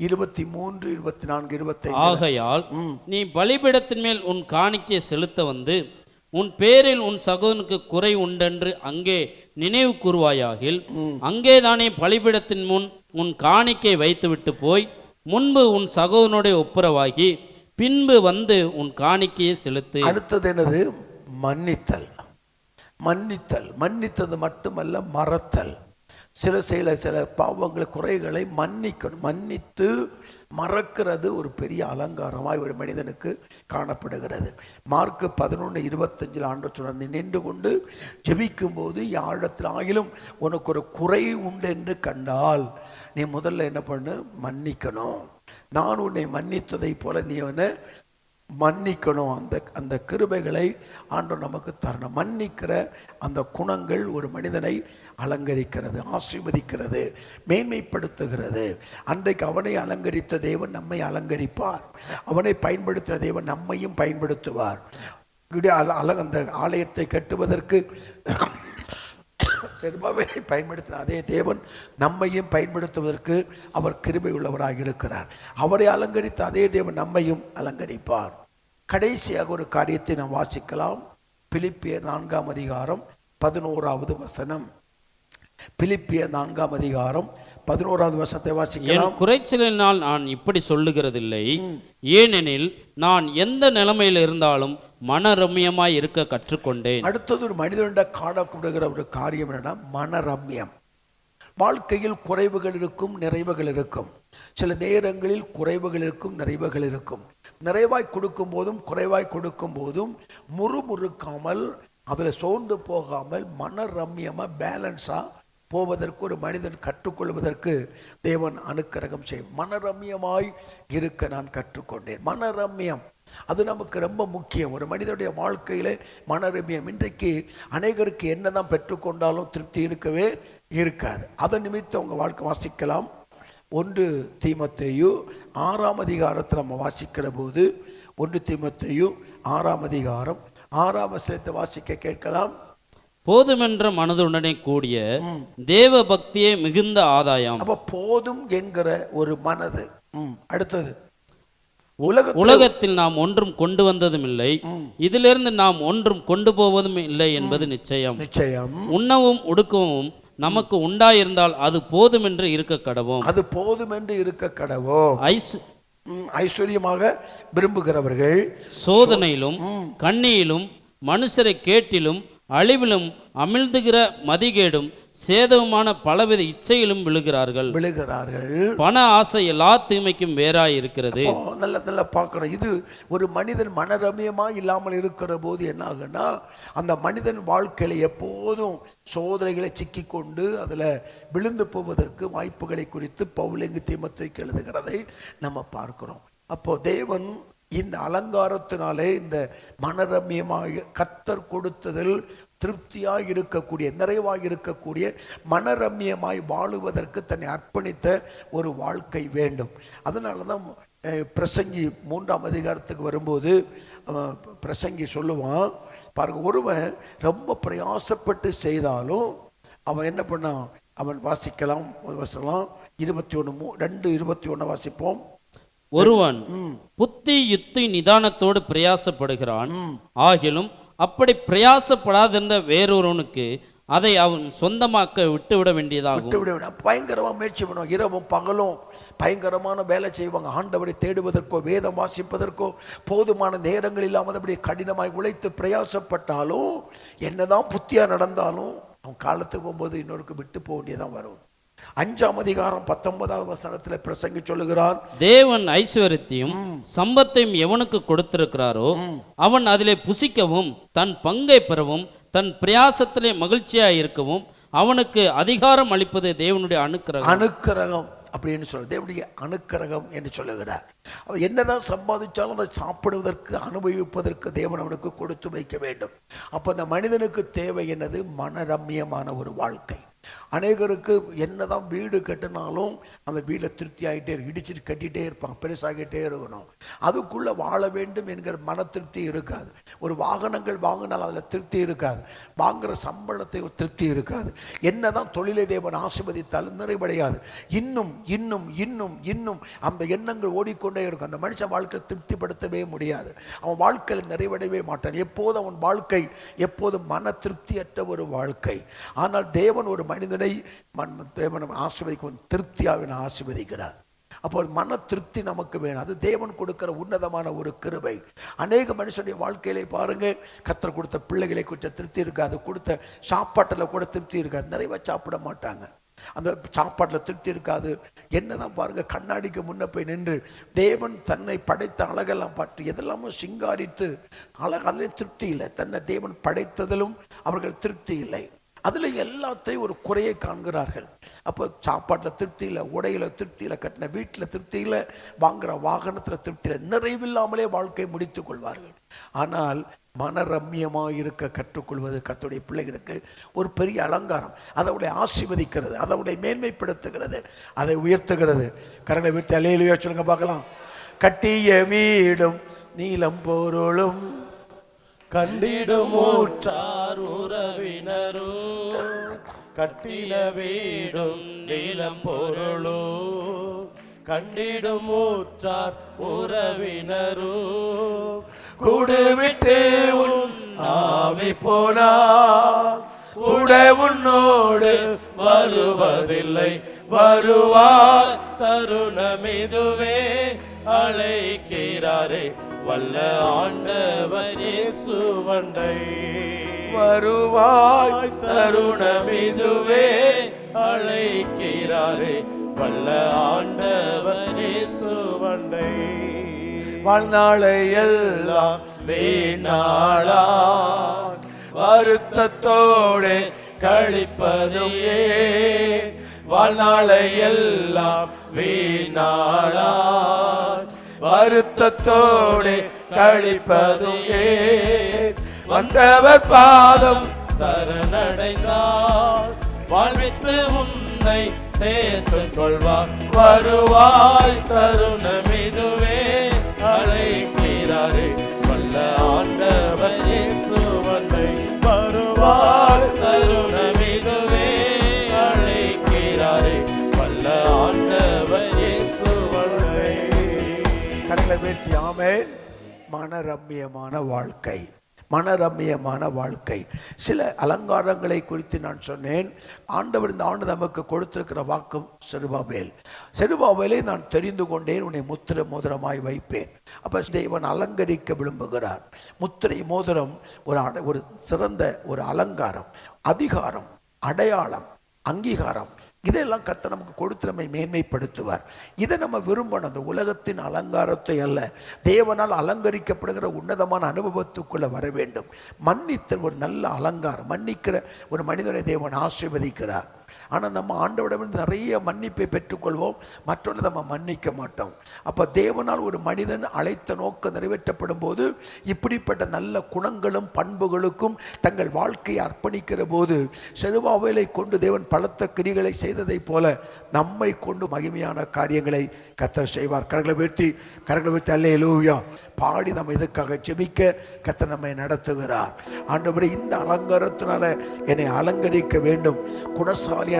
23, 24, 25. ஆகையால் நீ பலிபீடத்தின் மேல் உன் காணிக்கை செலுத்த வந்து உன் பேரில் உன் சகோதரனுக்கு குறை உண்டென்று அங்கே நினைவு கூறுவாயாகில் அங்கேதானே பலிபீடத்தின் முன் உன் காணிக்கை வைத்துவிட்டு போய் முன்பு உன் சகோதரனுடைய ஒப்புரவாகி பின்பு வந்து உன் காணிக்கையை செலுத்து. அடுத்தது என்னது? மன்னித்தல். மன்னித்தல். மன்னித்தது மட்டுமல்ல, மறத்தல். சில பாவங்களை, குறைகளை மன்னிக்கணும். மன்னித்து மறக்கிறது ஒரு பெரிய அலங்காரமாய் ஒரு மனிதனுக்கு காணப்படுகிறது. மார்க் 11:25 ஆண்டவர் சொன்னார், நீ நின்று கொண்டு ஜெபிக்கும் போது யாரிடத்தில் ஆகிலும் உனக்கு ஒரு குறை உண்டு என்று கண்டால் நீ முதல்ல என்ன பண்ணு? மன்னிக்கணும். நான் உன்னை மன்னித்ததை போல நீ அவனை மன்னிக்கணும். அந்த கிருபைகளை ஆண்டவர் நமக்கு தரணும். மன்னிக்கிற அந்த குணங்கள் ஒரு மனிதனை அலங்கரிக்கிறது, ஆசீர்வதிக்கிறது, மேன்மைப்படுத்துகிறது. அன்றைக்கு அவனை அலங்கரித்த தேவன் நம்மை அலங்கரிப்பார். அவனை பயன்படுத்துகிற தேவன் நம்மையும் பயன்படுத்துவார். அந்த ஆலயத்தை கட்டுவதற்கு செருபாபேலை பயன்படுத்தின அதே தேவன் நம்மையும் பயன்படுத்துவதற்கு அவர் கிருபை உள்ளவராக இருக்கிறார். அவரை அலங்கரித்த அதே தேவன் நம்மையும் அலங்கரிப்பார். கடைசியாக ஒரு காரியத்தை நாம் வாசிக்கலாம். பிலிப்பியர் 4ஆம் அதிகாரம் 11வது வசனம். பிலிப்பியர் 4ஆம் அதிகாரம் 11வது வசனத்தை வாசிக்கலாம். குறைச்சலினால் நான் இப்படி சொல்லுகிறதில்லை, ஏனெனில் நான் எந்த நிலைமையில் இருந்தாலும் மனரம்யமாய் இருக்க கற்றுக்கொண்டேன். அடுத்தது ஒரு மனிதனுடைய காணப்படுகிற ஒரு காரியம் என்னன்னா மனரம்யம். வாழ்க்கையில் குறைவுகள் இருக்கும், நிறைவுகள் இருக்கும். சில நேரங்களில் குறைவுகள் இருக்கும், நிறைவுகள் இருக்கும். நிறைவாய் கொடுக்கும் போதும் குறைவாய் கொடுக்கும் போதும் முறுமுறுக்காமல், அதில் சோர்ந்து போகாமல் மனரம்யமா பேலன்ஸா போவதற்கு ஒரு மனிதன் கற்றுக்கொள்வதற்கு தேவன் அனுக்கிரகம் செய்யும். மனரம்யமாய் இருக்க நான் கற்றுக்கொண்டேன். மனரம்யம் அது நமக்கு ரொம்ப முக்கியம். ஒரு மனிதனுடைய வாழ்க்கையில மனரம்யம். இன்றைக்கு அநேகருக்கு என்னதான் பெற்றுக்கொண்டாலும் திருப்தி இருக்கவே இருக்காது. அதன் நிமித்தம் உங்க வாழ்க்கை வாசிக்கலாம். 1 தீமோத்தேயு 6ஆம் அதிகாரத்தில் நம்ம வாசிக்கிற போது 1 தீமோத்தேயு 6ஆம் அதிகாரம் 6ஆம் வசனத்தை வாசிக்க கேட்கலாம். போதுமென்ற மனதுடனே கூடிய தேவ பக்தியே மிகுந்த ஆதாயம். அப்ப போதும் என்கிற ஒரு மனது. அடுத்தது, உலகத்தில் நாம் ஒன்றும் கொண்டு வந்ததும் இல்லை, இதிலிருந்து நாம் ஒன்றும் கொண்டு போவதும் இல்லை என்பது நிச்சயம். உண்ணவும் உடுக்கவும் நமக்கு உண்டாயிருந்தால் அது போதும் என்று இருக்க கடவோம். அது போதும் என்று இருக்க கடவோம். ஐஸ்வர்யமாக விரும்புகிறவர்கள் சோதனையிலும் கண்ணியிலும் மனுஷரை கேட்டிலும் அழிவிலும் அமிழ்ந்துகிற மதிகேடும் சேதவுமான பலவித இச்சையிலும் விழுகிறார்கள். பண ஆசை எல்லா தீமைக்கும் வேறாய் இருக்கிறது. நல்ல பார்க்கிறோம். இது ஒரு மனிதன் மனரம்யமா இல்லாமல் இருக்கிற போது என்ன ஆகுன்னா, அந்த மனிதன் வாழ்க்கையில எப்போதும் சோதனைகளை சிக்கி கொண்டு அதுல விழுந்து போவதற்கு வாய்ப்புகளை குறித்து பவுல் தீமோத்தேயுக்கு எழுதுகிறதை நம்ம பார்க்கிறோம். அப்போ தேவன் இந்த அலங்காரத்தினாலே இந்த மனரம்யமாக கர்த்தர் கொடுத்ததில் திருப்தியாய் இருக்கக்கூடிய, நிறைவாய் இருக்கக்கூடிய, மனரம்யமாய் வாழுவதற்கு தன்னை அர்ப்பணித்த ஒரு வாழ்க்கை வேண்டும். அதனால தான் பிரசங்கி 3ஆம் அதிகாரத்துக்கு வரும்போது பிரசங்கி சொல்லுவான் பாருங்க, ஒருவன் ரொம்ப பிரயாசப்பட்டு செய்தாலும் அவன் என்ன பண்ணான்? அவன் வாசிக்கலாம் 21:2-21 வாசிப்போம். ஒருவன் புத்தி யுத்தி நிதானத்தோடு பிரயாசப்படுகிறான், ஆகிலும் அப்படி பிரயாசப்படாதிருந்த வேறொருவனுக்கு அதை அவன் சொந்தமாக்க விட்டுவிட வேண்டியதாகும். பயங்கரமா முயற்சி பண்ணுவாங்க, இரவும் பகலும் பயங்கரமான வேலை செய்வாங்க. ஆண்டவரை தேடுவதற்கோ வேதம் வாசிப்பதற்கோ போதுமான நேரங்கள் இல்லாமல் அப்படி கடினமாய் உழைத்து பிரயாசப்பட்டாலும் என்னதான் புத்தியா நடந்தாலும் அவன் காலத்துக்கு போகும்போது இன்னொருக்கு விட்டு போக வேண்டியதான் வரும். 5ஆம் அதிகாரம் 19வது வசனத்தில் பிரசங்கி சொல்லுகிறான், தேவன் ஐஸ்வர்யத்தையும் சம்பத்தையும் எவனுக்கு கொடுத்திருக்கிறாரோ அவன் அதிலே புசிக்கவும் தன் பங்கை பெறவும் தன் பிரயாசத்திலே மகிழ்ச்சியாய் இருக்கவும் அவனுக்கு அதிகாரம் அளிப்பது தேவனுடைய அனுக்கிரகம். அப்படின்னு சொல்ற தேவனுடைய அனுக்கிரகம் என்று சொல்லுகிறார். அவன் என்னதான் சம்பாதிச்சாலும் அதை சாப்பிடுவதற்கு அனுபவிப்பதற்கு தேவன் அவனுக்கு கொடுத்து வைக்க வேண்டும். அப்போ அந்த மனிதனுக்கு தேவை என்னது? மனரம்யமான ஒரு வாழ்க்கை. அநேகருக்கு என்னதான் வீடு கட்டினாலும் அந்த வீடை திருப்தி ஆகிட்டே இடிச்சிட்டு கட்டிகிட்டே இருப்பாங்க, பெருசாகிட்டே இருக்கணும். அதுக்குள்ளே வாழ வேண்டும் என்கிற மன திருப்தி இருக்காது. ஒரு வாகனங்கள் வாங்கினால் அதில் திருப்தி இருக்காது, வாங்குகிற சம்பளத்தை ஒரு திருப்தி இருக்காது. என்னதான் தொழிலை தேவன் ஆசீர்வதித்தாலும் நிறைவடையாது. இன்னும் இன்னும் இன்னும் இன்னும் அந்த எண்ணங்கள் ஓடிக்கொண்டே இருக்கும். அந்த மனுஷன் வாழ்க்கையை திருப்திப்படுத்தவே முடியாது, அவன் வாழ்க்கையில் நிறைவடையவே மாட்டான். எப்போதும் அவன் வாழ்க்கை எப்போதும் மன திருப்தியற்ற ஒரு வாழ்க்கை. ஆனால் தேவன் ஒரு மனிதனை தேவன் ஆசீர்வதிக்கும், திருப்தியாக ஆசீர்வதிக்கிறார். அப்போ மன திருப்தி நமக்கு வேணும். அது தேவன் கொடுக்கிற உன்னதமான ஒரு கிருபை. அநேக மனுஷனுடைய வாழ்க்கையிலே பாருங்க, கர்த்தர் கொடுத்த பிள்ளைகளை குறித்த திருப்தி இருக்காது, கொடுத்த சாப்பாட்டில் கூட திருப்தி இருக்காது, நிறைய சாப்பிட மாட்டாங்க, அந்த சாப்பாட்டில் திருப்தி இருக்காது. என்னதான் பாருங்க, கண்ணாடிக்கு முன்ன போய் நின்று தேவன் தன்னை படைத்த அழகெல்லாம் பார்த்து எதெல்லாமோ சிங்காரித்து அதிலையும் திருப்தி இல்லை. தன்னை தேவன் படைத்ததிலும் அவர்கள் திருப்தி இல்லை. அதில் எல்லாத்தையும் ஒரு குறையை காண்கிறார்கள். அப்போ சாப்பாட்டில் திருப்தி இல்லை, உடையில் திருப்தி இல்லை, கட்டின வீட்டில் திருப்தி இல்லை, வாங்குகிற வாகனத்தில் திருப்தி இல்லை, நிறைவில்லாமலே வாழ்க்கையை முடித்து கொள்வார்கள். ஆனால் மனரம்யமாக இருக்க கற்றுக்கொள்வது கர்த்தருடைய பிள்ளைகளுக்கு ஒரு பெரிய அலங்காரம். அதை அவளை ஆசீர்வதிக்கிறது, அதை அவளை மேன்மைப்படுத்துகிறது, அதை உயர்த்துகிறது. கரங்களை விட்டு அல்லேலூயா சொல்லுங்க பார்க்கலாம். கட்டிய வீடும் நீலம் பொருளும் கண்டிடும் ஊற்றார் உறவினரோ, கட்டின வீடும் நீலம் பொருளோ, கண்டிடும் ஊற்றார் உறவினரோ, கூடுவிட்டே உன் ஆவி போனா கூட உன்னோடு வருவதில்லை, வருவார் தருணமிதுவே அழைக்கிறாரே வல்ல ஆண்டவர் இயேசுவண்டை. வருவாய் தருணமிதுவே அழைக்கிறாரே வல்ல ஆண்டவர் இயேசுவண்டை. வாழ்நாளை எல்லாம் வீணாளா வருத்தத்தோடு கழிப்பதும் ஏன், வாழ்நாளை எல்லாம் வீணாளா வருத்தத்தோடு கழிப்பதும் ஏன், வந்தவர் பாதம் சரணடைந்தார் வாழ்வித்து உன்னை சேர்த்து கொள்வார், வருவாய் தருணமிதுவே அழைக்கிறாரே வல்ல ஆண்டவர் இயேசுவண்டை. வருவாய் தருணமிதுவே அழைக்கிறாரே வல்ல ஆண்டவர் இயேசுவண்டை. கரங்களை வீழ்த்தி ஆமென். மனரம்யமான வாழ்க்கை, மனரம்யமான வாழ்க்கை. சில அலங்காரங்களை குறித்து நான் சொன்னேன். ஆண்டவர் இந்த ஆண்டு நமக்கு கொடுத்திருக்கிற வாக்கு செருபாபேல். செருபாபேலை நான் தெரிந்து கொண்டேன், உன்னை முத்திரை மோதிரமாய் வைப்பேன். அப்ப தேவன் அலங்கரிக்க விரும்புகிறார். முத்திரை மோதிரம் ஒரு சிறந்த ஒரு அலங்காரம், அதிகாரம், அடையாளம், அங்கீகாரம். இதெல்லாம் கர்த்தர் நமக்கு கொடுத்து நம்மை மேன்மைப்படுத்துவார். இதை நம்ம விரும்பணும். அந்த உலகத்தின் அலங்காரத்தை அல்ல, தேவனால் அலங்கரிக்கப்படுகிற உன்னதமான அனுபவத்துக்குள்ள வர வேண்டும். மன்னித்தல் ஒரு நல்ல அலங்காரம். மன்னிக்கிற ஒரு மனிதனை தேவன் ஆசீர்வதிக்கிறார். ஆனால் நம்ம ஆண்டவரிடம் நிறைய மன்னிப்பை பெற்றுக்கொள்வோம், மற்றொன்று நம்ம மன்னிக்க மாட்டோம். அப்போ தேவனால் ஒரு மனிதன் அழைத்த நோக்கம் நிறைவேற்றப்படும் போது இப்படிப்பட்ட நல்ல குணங்களும் பண்புகளுக்கும் தங்கள் வாழ்க்கையை அர்ப்பணிக்கிற போது செருபாபேலை கொண்டு தேவன் பலத்த கிரிகளை செய்ததை போல நம்மை கொண்டு மகிமையான காரியங்களை கர்த்தர் செய்வார். கரங்களை வீழ்த்தி அல்லேலூயா பாடி நம்ம இதுக்காக ஜெபிக்க கர்த்தர் நம்மை நடத்துகிறார். ஆண்டவரே, இந்த அலங்காரத்தினால என்னை அலங்கரிக்க வேண்டும். குணசாலியா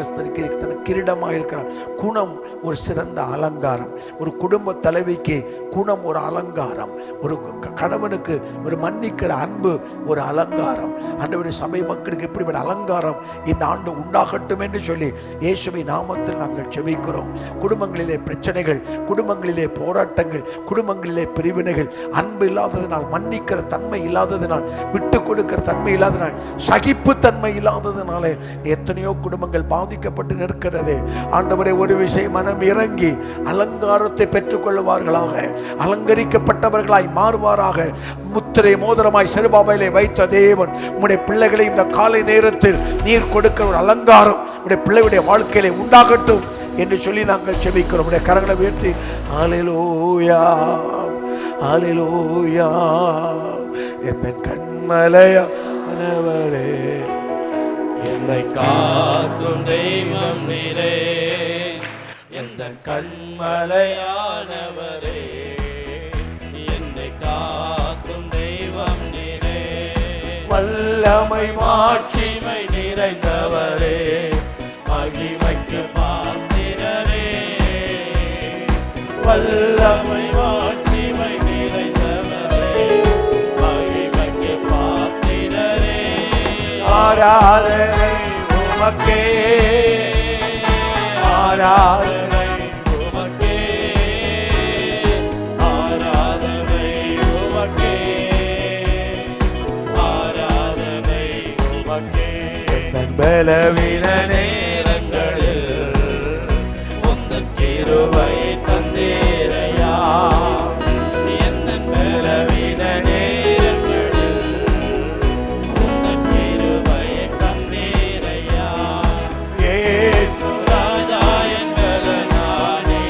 கிரீடமாக இருக்கிறார். குணம் ஒரு சிறந்த அலங்காரம். ஒரு குடும்ப தலைவிக்கு குணம் ஒரு அலங்காரம். ஒரு கணவனுக்கு ஒரு மன்னிக்கிற அன்பு ஒரு அலங்காரம். ஆண்டவரே, சபை மக்களுக்கு இப்படிப்பட்ட அலங்காரம் இந்த ஆண்டு உண்டாகட்டும் என்று சொல்லி இயேசுவை நாமத்தில் நாங்கள் ஜெபிக்கிறோம். குடும்பங்களிலே பிரச்சனைகள், குடும்பங்களிலே போராட்டங்கள், குடும்பங்களிலே பிரிவினைகள், அன்பு இல்லாததினால், மன்னிக்கிற தன்மை இல்லாததினால், விட்டு கொடுக்கிற தன்மை இல்லாததினால், சகிப்பு தன்மை இல்லாததினாலே எத்தனையோ குடும்பங்கள் பாதிக்கப்பட்டு நிற்கிறது. ஆண்டவரே, ஒரு விஷயம் மனம் இறங்கி அலங்காரத்தை பெற்றுக் கொள்வார்களாக, அலங்கரிக்கப்பட்டவர்களாய் மாறுவாராக. முத்திரை மோதிரமாய் செருபாபேலை வைத்த தேவன் உம்முடைய பிள்ளைகளை இந்த காலை நேரத்தில் நீர் கொடுக்கிற ஒரு அலங்காரம் உடைய பிள்ளைகளுடைய வாழ்க்கையிலே உண்டாகட்டும். என்று சொல்லி நாங்கள் செபிக்கிறோம். உடைய கரங்களை உயர்த்தி ஹல்லேலூயா ஹல்லேலூயா. எந்த கண்மலையானவரே, என்னை காக்கும் தெய்வம் நீரே, எந்த கண்மலையானவரே, என்னை காக்கும் தெய்வம் நீரே, வல்லமை மாட்சிமை நிறைந்தவரே, மகிமைக்கு பாத்திரரே, வல்லமை மாட்சிமை நிறைந்தவரே, மகிமைக்கு பாத்திரரே, ஆராதனை உமக்கே, ஆராதனை உமக்கே, ஆராதனை உமக்கே, ஆராதனை உமக்கே. தன் பலவீன நேரங்களில் உந்தன் கிருபையை தந்தீரையா, எந்தன் பலவீன நேரங்களில் உந்தன் கிருபையை தந்தீரையா. இயேசு ராஜா என்பது நானே,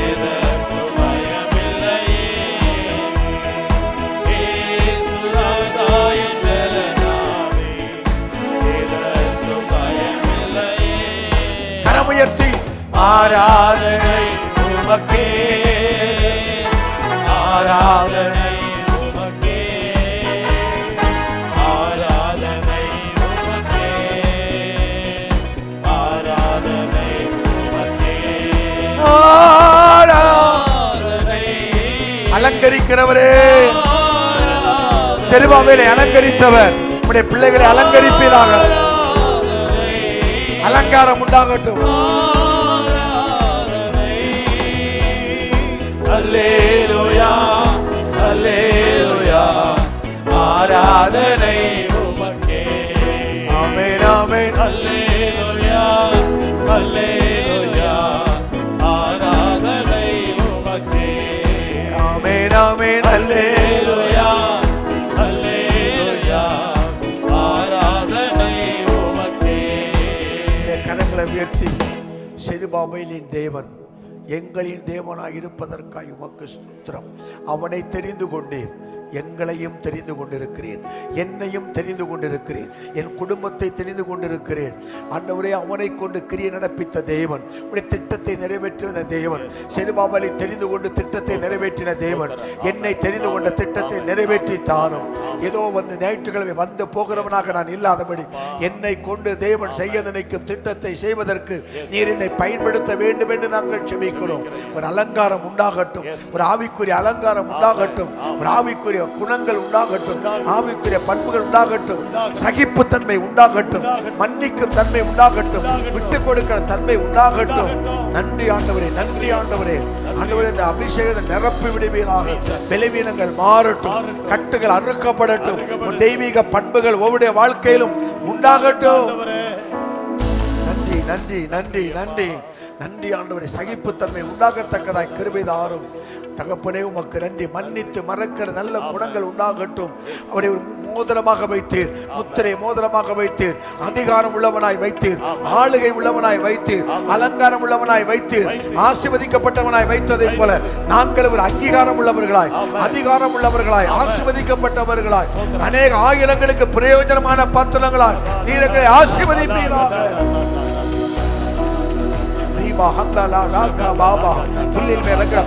எதற்கும் பயமில்லையே. இயேசு ராஜா என்பது நானே, எதற்கும் பயமில்லையே. கரமுயர்த்தி ஆராதனை உமக்கே, ஆராதனை உமக்கே, ஆராதனை உமக்கே, ஆராதனை உமக்கே, ஆராதனை. அலங்கரிக்கிறவரே, செருபாபேலை அலங்கரித்தவர் உடைய பிள்ளைகளை அலங்கரிப்பீராக. அலங்காரம் உண்டாகட்டும். அல்லேலூயா, அல்லேலூயா, ஆராதனை உமக்கே. ஆமென் ஆமென். அல்லேலூயா, அல்லேலூயா, ஆராதனை உமக்கே. ஆமென் ஆமென். அல்லேலூயா, அல்லேலூயா, ஆராதனை உமக்கே. கரங்களை உயர்த்தி செருபாபேலின் தேவன் எங்களின் தேவனாய் இருப்பதற்காய் உமக்கு ஸ்தோத்திரம். அவனை தெரிந்து கொண்டேன், எங்களையும் தெரிந்து கொண்டிருக்கிறேன், என்னையும் தெரிந்து கொண்டிருக்கிறேன், என் குடும்பத்தை தெரிந்து கொண்டிருக்கிறேன். ஆண்டவரே, அவனை கொண்டு கிரியை நடப்பித்த தேவன், உடைய திட்டத்தை நிறைவேற்றின தேவன், செருபாபேலை தெரிந்து கொண்டு திட்டத்தை நிறைவேற்றின தேவன், என்னை தெரிந்து கொண்ட திட்டத்தை நிறைவேற்றி தாரும். ஏதோ வந்து ஞாயிற்றுக்கிழமை வந்து போகிறவனாக நான் இல்லாதபடி என்னை கொண்டு தேவன் செய்ய நினைக்கும் திட்டத்தை செய்வதற்கு நீர் என்னை பயன்படுத்த வேண்டும் என்று நாங்கள் செபிக்கிறோம். ஒரு அலங்காரம் உண்டாகட்டும், ஒரு ஆவிக்குரிய அலங்காரம் உண்டாகட்டும், ஒரு ஆவிக்குரிய குணங்கள் உண்டாகட்டும், ஆவிக்குரிய பண்புகள் உண்டாகட்டும், சகிப்பு தன்மை உண்டாகட்டும், மன்னிக்கும் தன்மை உண்டாகட்டும், விட்டு கொடுக்கிற தன்மை உண்டாகட்டும். நன்றி ஆண்டவரே, நன்றி ஆண்டவரே. ஆண்டவரே, இந்த அபிஷேகத்தை நிரப்பி விடுவீராக. பலவீனங்கள் மாறட்டும், கட்டுகள் அறுக்கப்படட்டும், தெய்வீக பண்புகள் ஒவ்வொருடைய வாழ்க்கையிலும் உண்டாகட்டும். நன்றி நன்றி நன்றி நன்றி நன்றி ஆண்டவரே. சகிப்புத்தன்மை உண்டாகத்தக்கதாய் கிருபை தாரும் தகப்பனே. உமக்கு நன்றி. மன்னித்து மறக்கிற நல்ல குணங்கள் உண்டாகட்டும். அவரை ஒரு மோதிரமாக வைத்தீர், முத்திரை மோதிரமாக வைத்தீர், அதிகாரம் உள்ளவனாய் வைத்தீர், ஆளுகை உள்ளவனாய் வைத்தீர், அலங்காரம் உள்ளவனாய் வைத்தீர், ஆசீர்வதிக்கப்பட்டவனாய் வைத்ததை போல நாங்கள் ஒரு அங்கீகாரம் உள்ளவர்களாய், அதிகாரம் உள்ளவர்களாய், ஆசீர்வதிக்கப்பட்டவர்களாய், அநேக ஆயிரங்களுக்கு பிரயோஜனமான பாத்திரங்களாய் நீர் எங்களை ஆசீர்வதிப்பீராக.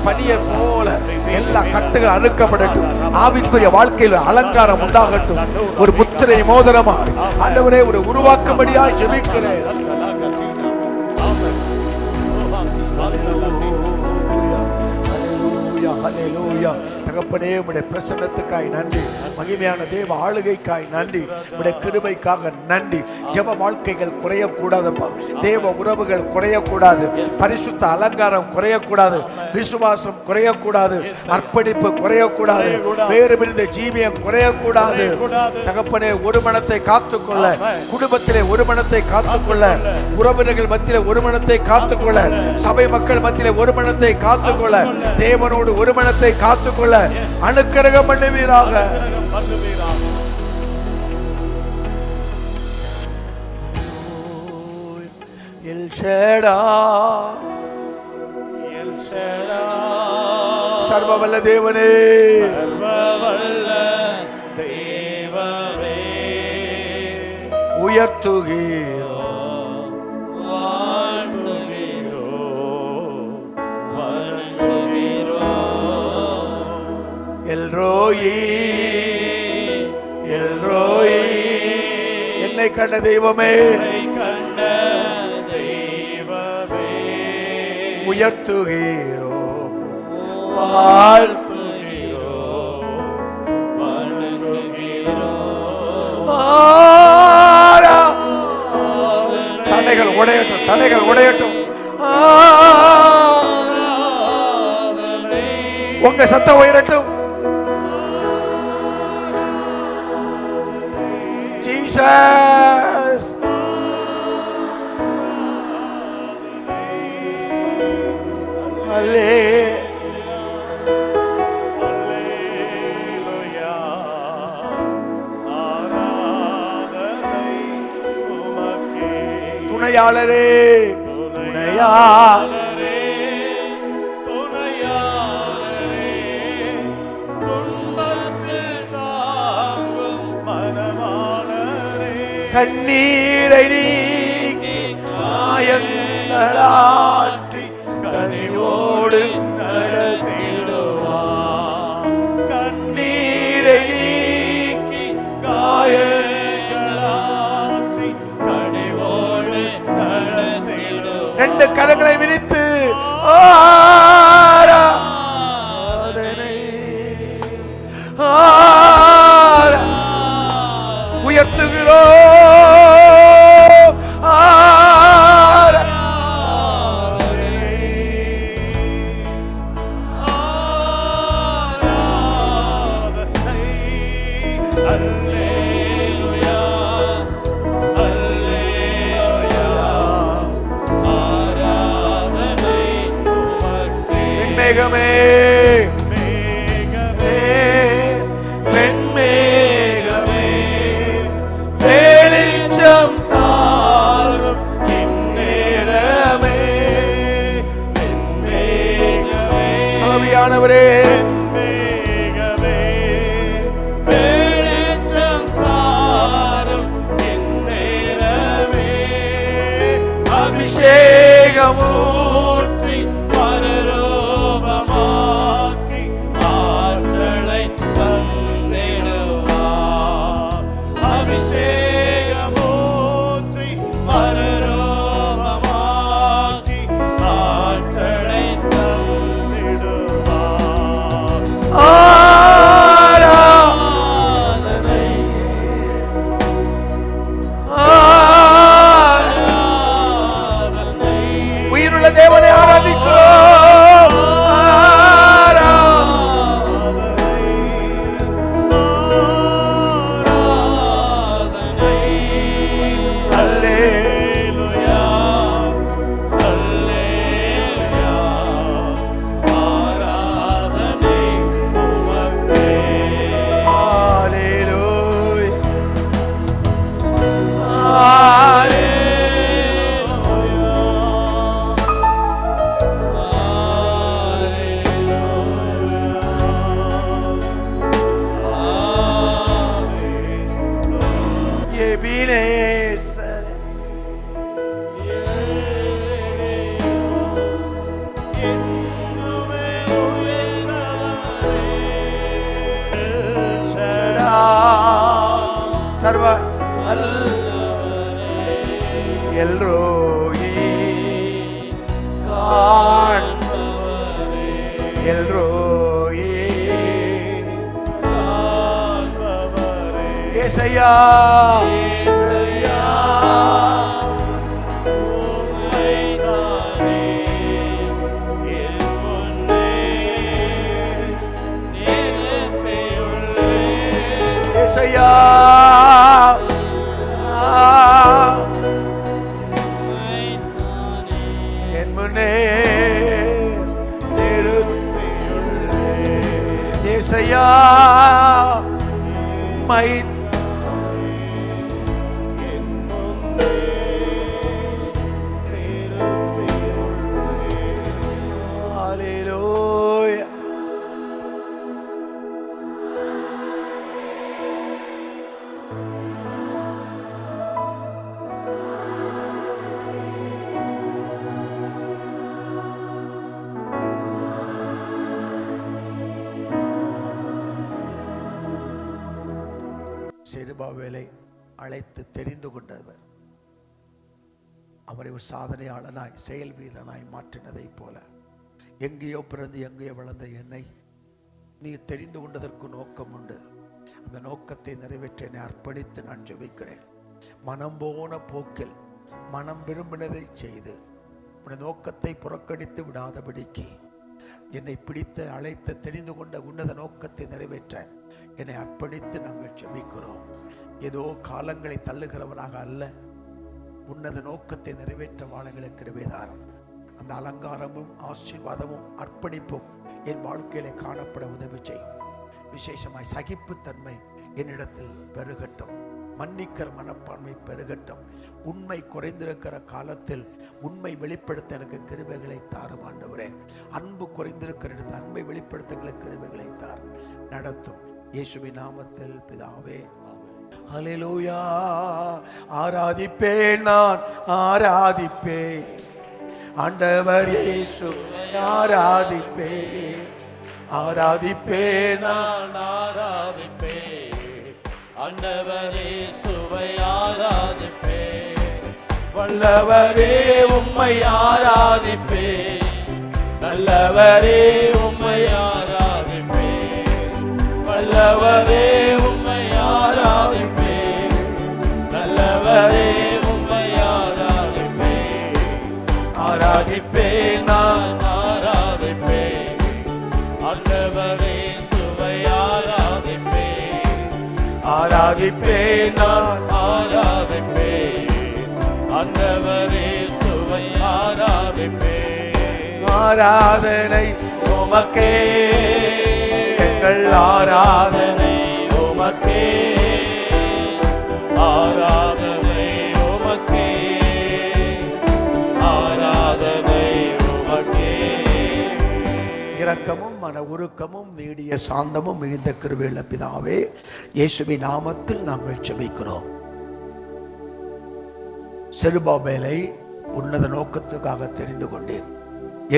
பனியை போல எல்லா கட்டுகள் அறுக்கப்படட்டும். ஆவிக்குரிய வாழ்க்கையில் அலங்காரம் உண்டாகட்டும். ஒரு முத்திரை மோதிரமா ஆண்டவரே ஒரு உருவாக்கும்படியாய் ஜெபிக்கிறேன். தகப்பனே, உம்முடைய பிரசன்னத்துக்காய் நன்றி. மகிமையான தேவ ஆளுகைக்காய் நன்றி. உம்முடைய கிருபைக்காக நன்றி. ஜெப வாழ்க்கைகள் குறையக்கூடாதுப்பா. தேவ உறவுகள் குறையக்கூடாது. பரிசுத்த அலங்காரம் குறையக்கூடாது. விசுவாசம் குறையக்கூடாது. அர்ப்பணிப்பு குறையக்கூடாது. வேறு பிரிந்த ஜீவியம் குறையக்கூடாது. தகப்பனே, ஒரு மனத்தை காத்துக்கொள்ள, குடும்பத்திலே ஒரு மனத்தை காத்துக்கொள்ள, உறவினர்கள் மத்தியிலே ஒரு மனத்தை காத்துக்கொள்ள, சபை மக்கள் மத்தியிலே ஒரு மனத்தை காத்துக்கொள்ள, தேவனோடு ஒரு மனத்தை காத்துக்கொள்ள அனுக்கிரகம் பண்ணுவீராக. எல் ஷேடா எல் ஷேடா சர்வவல்ல தேவனே சர்வவல்ல தேவனே உயர்த்துகிறோ வாழ்த்துகிறோ வணங்குகிறோ எல்ரோயி எல்ரோயி என்னை கண்ட தெய்வமே கண்ட தெய்வமே உயர்த்துகிறோ வாழ்த்துகிறோ வணங்குகிறோ தடைகள் உடையட்டும், தடைகள் உடையட்டும். உங்க சத்தம் உயரட்டும். ஜீசஸ் அல்லே துணையாளரே துணையாளரே துணையாளரே துன்பத்தில் தாங்கும் மனவாளரே கண்ணீரை நீக்கி காயங்களாற்றி கனிவோடு நடத்திடுவார். கண்ணீரை நீக்கி காயங்களாற்றி கனிவோடு நடத்திடுவார். ரெண்டு கரங்களை விரித்து ஆராதனை உயர்த்துகிறோம். மேகமே மேகமே வெண்மேகமே வெளிச்சம் தாரும் இந்நேரமே வெண்மேகமே ஆவியானவரே மேகமே வெளிச்சம் தாரும் இந்நேரமே அபிஷேகமூர்த்தி பரலோகமாக்கி ஆற்றலை தந்திடுவார். அபிஷேகமூர்த்தி பரலோகமாக்கி ஆற்றலை தந்திடுவார். ஆராதனை உயிருள்ள தேவனை ஆராதிக்கிறோம். அல்லேலூயா அல்லேலூயா ஆராதனை உமக்கே. அல்லேலூயா எபினேசர் சர்வ எல்ரோயி காண்பவரே எல்ரோயி காண்பவரே ஏசையா ஏசையா உம்மைதானே என் முன்னே நிறுத்தியுள்ளேன். ஏசையா என் முன்னே நிறுத்தியுள்ளேன். ஏசையா மை செருபாபேலை அழைத்து தெரிந்து கொண்டவர் அவரை ஒரு சாதனையாளனாய் செயல் வீரனாய் மாற்றினதை போல எங்கேயோ பிறந்து எங்கேயோ வளர்ந்த என்னை நீ தெரிந்து கொண்டதற்கு நோக்கம் உண்டு. அந்த நோக்கத்தை நிறைவேற்ற என்னை அர்ப்பணித்து நான் ஜெபிக்கிறேன். மனம் போன போக்கில் மனம் விரும்பினதை செய்து உன்னுடைய நோக்கத்தை புறக்கணித்து விடாதபடிக்கு என்னை பிடித்து அழைத்து தெரிந்து கொண்ட உன்னத நோக்கத்தை நிறைவேற்ற என்னை அர்ப்பணித்து நாங்கள் ஜெபிக்கிறோம். ஏதோ காலங்களை தள்ளுகிறவனாக அல்ல, உன்னத நோக்கத்தை நிறைவேற்ற வாழங்களுக்கு கிருபைதாரம். அந்த அலங்காரமும் ஆசீர்வாதமும் அர்ப்பணிப்பும் என் வாழ்க்கையிலே காணப்பட உதவி செய்யும். விசேஷமாய் சகிப்புத்தன்மை என்னிடத்தில் பெருகட்டும், மன்னிக்கிற மனப்பான்மை பெருகட்டும். உண்மை குறைந்திருக்கிற காலத்தில் உண்மை வெளிப்படுத்த எனக்கு கிருபைகளை தாரும் ஆண்டவரே. அன்பு குறைந்திருக்கிற இடத்தில் அன்பை வெளிப்படுத்துங்களுக்கு கிருபைகளை தாரும், நடத்தும். இயேசுவின் நாமத்தில் பிதாவே, ஹல்லேலூயா. ஆராதிப்பேன், நான் ஆராதிப்பேன் ஆண்டவர் இயேசு, ஆராதிப்பேன் ஆராதிப்பேன் நான் ஆராதிப்பேன் ஆண்டவர் இயேசுவை ஆராதிப்பேன். வல்லவரே உம்மை ஆராதிப்பேன், நல்லவரே உம்மை ஆராதிப்பேன். வல்லவரே உம்மை ஆராதிப்பேன், நல்லவரே உம்மை ஆராதிப்பேன். ஆராதிப்பேன் நான் ஆராதிப்பேன் ஆண்டவர் இயேசுவை ஆராதிப்பேன். ஆராதிப்பேன் நான் ஆராதிப்பேன் ஆண்டவர் இயேசுவை ஆராதிப்பேன். ஆராதனை உமக்கே, எங்கள் ஆராதனை உமக்கே, ஆராதனை உமக்கே, ஆராதனை உமக்கே. இரக்கமும் மன உருக்கமும் நீடிய சாந்தமும் மிகுந்த கிருபையுள்ள பிதாவே, இயேசுவின் நாமத்தில் நாங்கள் ஜெபிக்கிறோம். செருபாபேலை உன்னத நோக்கத்துக்காக தெரிந்து கொண்டேன்,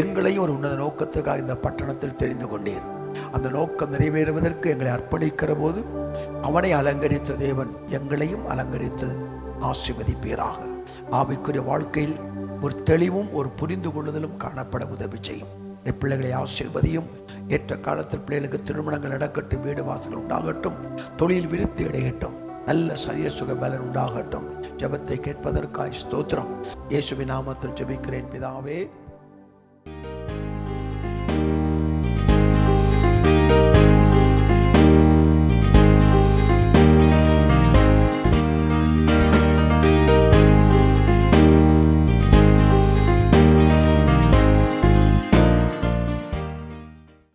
எங்களையும் ஒரு உன்னத நோக்கத்துக்காக இந்த பட்டணத்தில் தெரிந்து கொண்டேன். அந்த நோக்கம் நிறைவேறுவதற்கு எங்களை அர்ப்பணிக்கிற போது அவனை அலங்கரித்த தேவன் எங்களையும் அலங்கரித்து ஆசீர்வதிப்பீராக. ஆவிக்குரிய வாழ்க்கையில் ஒரு தெளிவும் ஒரு புரிந்து கொள்ளுதலும் காணப்பட உதவி செய்யும். பிள்ளைகளை ஆசீர்வதியும். ஏற்ற காலத்தில் பிள்ளைகளுக்கு திருமணங்கள் நடக்கட்டும், வீடு வாசல் உண்டாகட்டும், தொழில் விருத்தி அடையட்டும், நல்ல சரிய சுக பலன் உண்டாகட்டும். ஜெபத்தை கேட்பதற்காய் ஸ்தோத்திரம். இயேசுவின் நாமத்தில் ஜெபிக்கிறேன் பிதாவே.